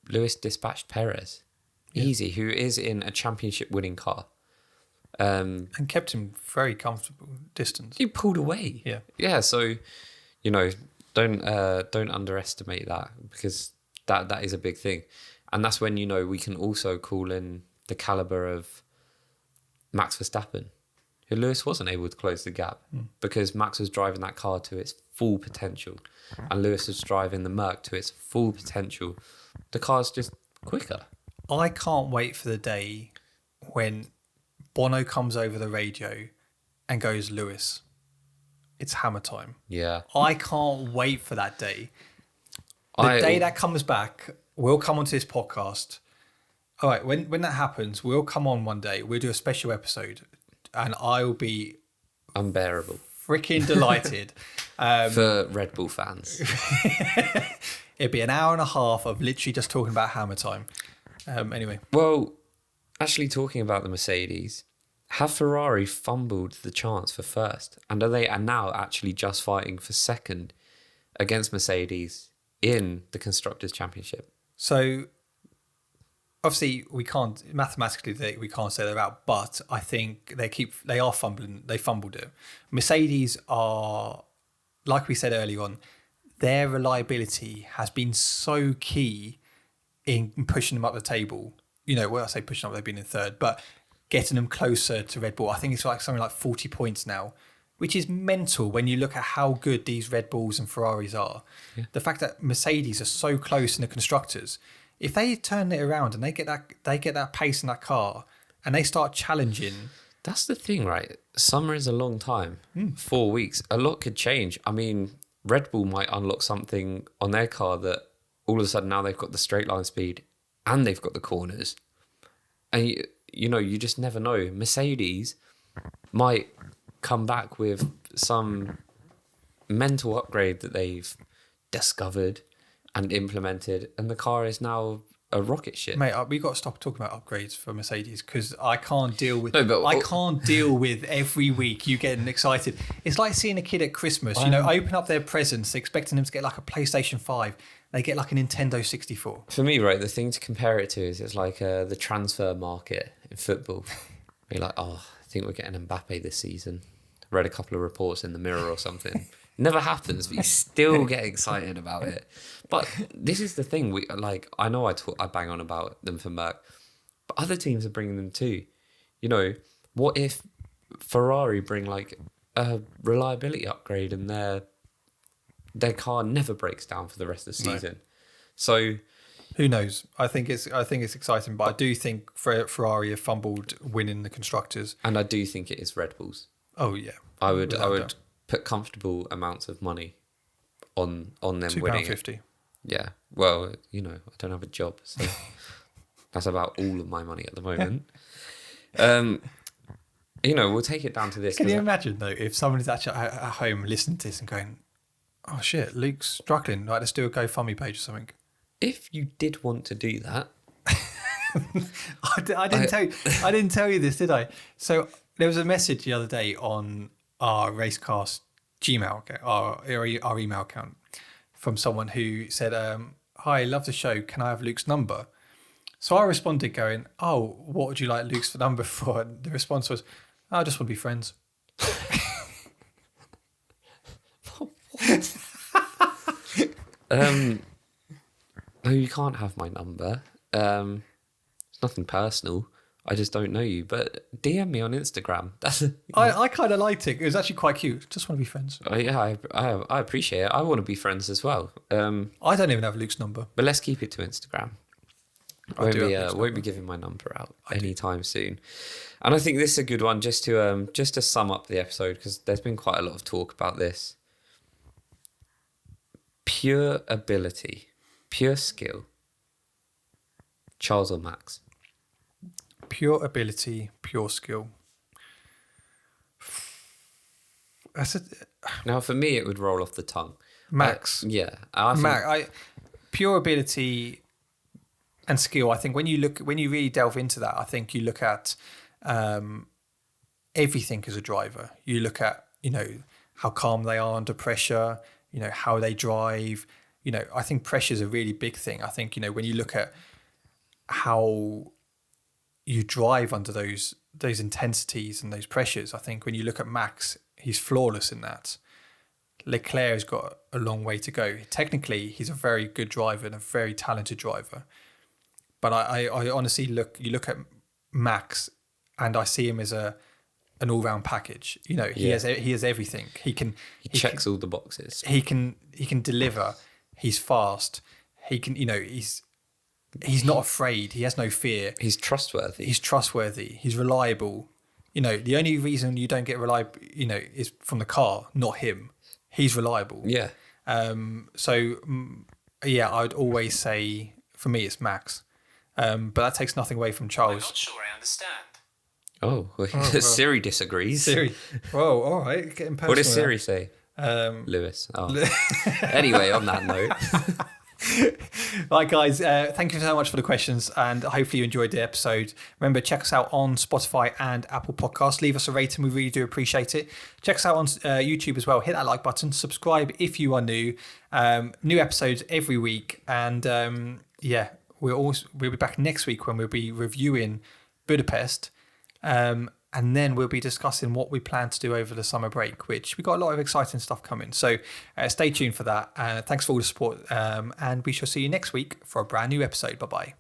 A: Lewis dispatched Perez. Yeah. Easy, who is in a championship winning car.
B: And kept him very comfortable distance.
A: He pulled away.
B: Yeah.
A: Yeah, so, don't underestimate that, because that is a big thing. And that's when, we can also call in the caliber of Max Verstappen. Lewis wasn't able to close the gap because Max was driving that car to its full potential, and Lewis was driving the Merc to its full potential. The car's just quicker.
B: I can't wait for the day when Bono comes over the radio and goes, Lewis, it's hammer time.
A: Yeah.
B: I can't wait for that day. The day that comes back, we'll come onto this podcast. All right, when that happens, we'll come on one day. We'll do a special episode. And I'll be
A: unbearable,
B: freaking delighted.
A: For Red Bull fans.
B: It'd be an hour and a half of literally just talking about hammer time. Anyway.
A: Well, actually talking about the Mercedes, have Ferrari fumbled the chance for first? And are they now actually just fighting for second against Mercedes in the Constructors' Championship?
B: So, obviously, we can't say they're out, but I think they are fumbling. They fumbled it. Mercedes are, like we said earlier on, their reliability has been so key in pushing them up the table. When I say pushing up, they've been in third, but getting them closer to Red Bull. I think it's something like 40 points now, which is mental when you look at how good these Red Bulls and Ferraris are. Yeah. The fact that Mercedes are so close in the constructors. If they turn it around and they get that pace in that car and they start challenging.
A: That's the thing, right? Summer is a long time. 4 weeks. A lot could change. I mean, Red Bull might unlock something on their car that all of a sudden now they've got the straight line speed and they've got the corners. And, you just never know. Mercedes might come back with some mental upgrade that they've discovered and implemented, and the car is now a rocket ship.
B: Mate, we got to stop talking about upgrades for Mercedes because I can't deal with. I can't deal with every week you getting excited. It's like seeing a kid at Christmas. Open up their presents, expecting them to get like a PlayStation 5. They get like a Nintendo 64.
A: For me, right, the thing to compare it to is it's like the transfer market in football. You're like, think we're getting Mbappe this season. Read a couple of reports in the Mirror or something. Never happens, but you still get excited about it. But this is the thing. I know I bang on about them for Merc, but other teams are bringing them too. You know, what if Ferrari bring like a reliability upgrade and their car never breaks down for the rest of the season? No. So
B: who knows? I think it's exciting, but I do think Ferrari have fumbled winning the constructors,
A: and I do think it is Red Bulls.
B: Oh yeah,
A: I would put comfortable amounts of money on them winning.
B: £2.50.
A: Yeah, well, you know, I don't have a job, so that's about all of my money at the moment. You know, we'll take it down to this.
B: Can you imagine though if someone's actually at home listening to this and going, "Oh shit, Luke's struggling. Like, let's do a GoFundMe page or something."
A: If you did want to do that,
B: I didn't tell you this, did I? So there was a message the other day on our Racecast Gmail account, our email account, from someone who said, "Hi, love the show. Can I have Luke's number?" So I responded going, "Oh, what would you like Luke's number for?" And the response was, "I just want to be friends."
A: No, you can't have my number. It's nothing personal. I just don't know you. But DM me on Instagram.
B: I kind of liked it. It was actually quite cute. Just want to be friends.
A: Yeah, I appreciate it. I want to be friends as well.
B: I don't even have Luke's number.
A: But let's keep it to Instagram. I won't be giving my number out anytime soon. And I think this is a good one just to sum up the episode, because there's been quite a lot of talk about this. Pure ability, pure skill. Charles or Max?
B: Pure ability, pure skill.
A: Now, for me, it would roll off the tongue.
B: Max.
A: Yeah.
B: Pure ability and skill. I think when you really delve into that, I think you look at everything as a driver. You look at, you know, how calm they are under pressure, you know, how they drive. You know, I think pressure is a really big thing. I think, you know, when you look at how you drive under those intensities and those pressures, I think when you look at Max, he's flawless in that. Leclerc has got a long way to go. Technically, he's a very good driver and a very talented driver. But I honestly you look at Max and I see him as an all-round package. You know, he has everything. He
A: checks all the boxes.
B: He can deliver. He's fast. He can, you know, he's not afraid. He has no fear.
A: He's trustworthy.
B: He's reliable. You know, the only reason you don't get reliable, you know, is from the car, not him. He's reliable.
A: Yeah.
B: Yeah, I would always say for me it's Max. But that takes nothing away from Charles.
C: I'm not sure I understand.
A: Oh, well. Siri disagrees.
B: Siri. Whoa, all right. Getting personal.
A: What does Siri say? Lewis. Oh. Anyway, on that note.
B: Right, guys, thank you so much for the questions, and hopefully you enjoyed the episode. Remember, check us out on Spotify and Apple Podcasts. Leave us a rating. We really do appreciate it. Check us out on YouTube as well. Hit that like button. Subscribe if you are new. New episodes every week. And yeah, we'll be back next week when we'll be reviewing Budapest. And then we'll be discussing what we plan to do over the summer break, which we got a lot of exciting stuff coming. So stay tuned for that. Thanks for all the support. And we shall see you next week for a brand new episode. Bye-bye.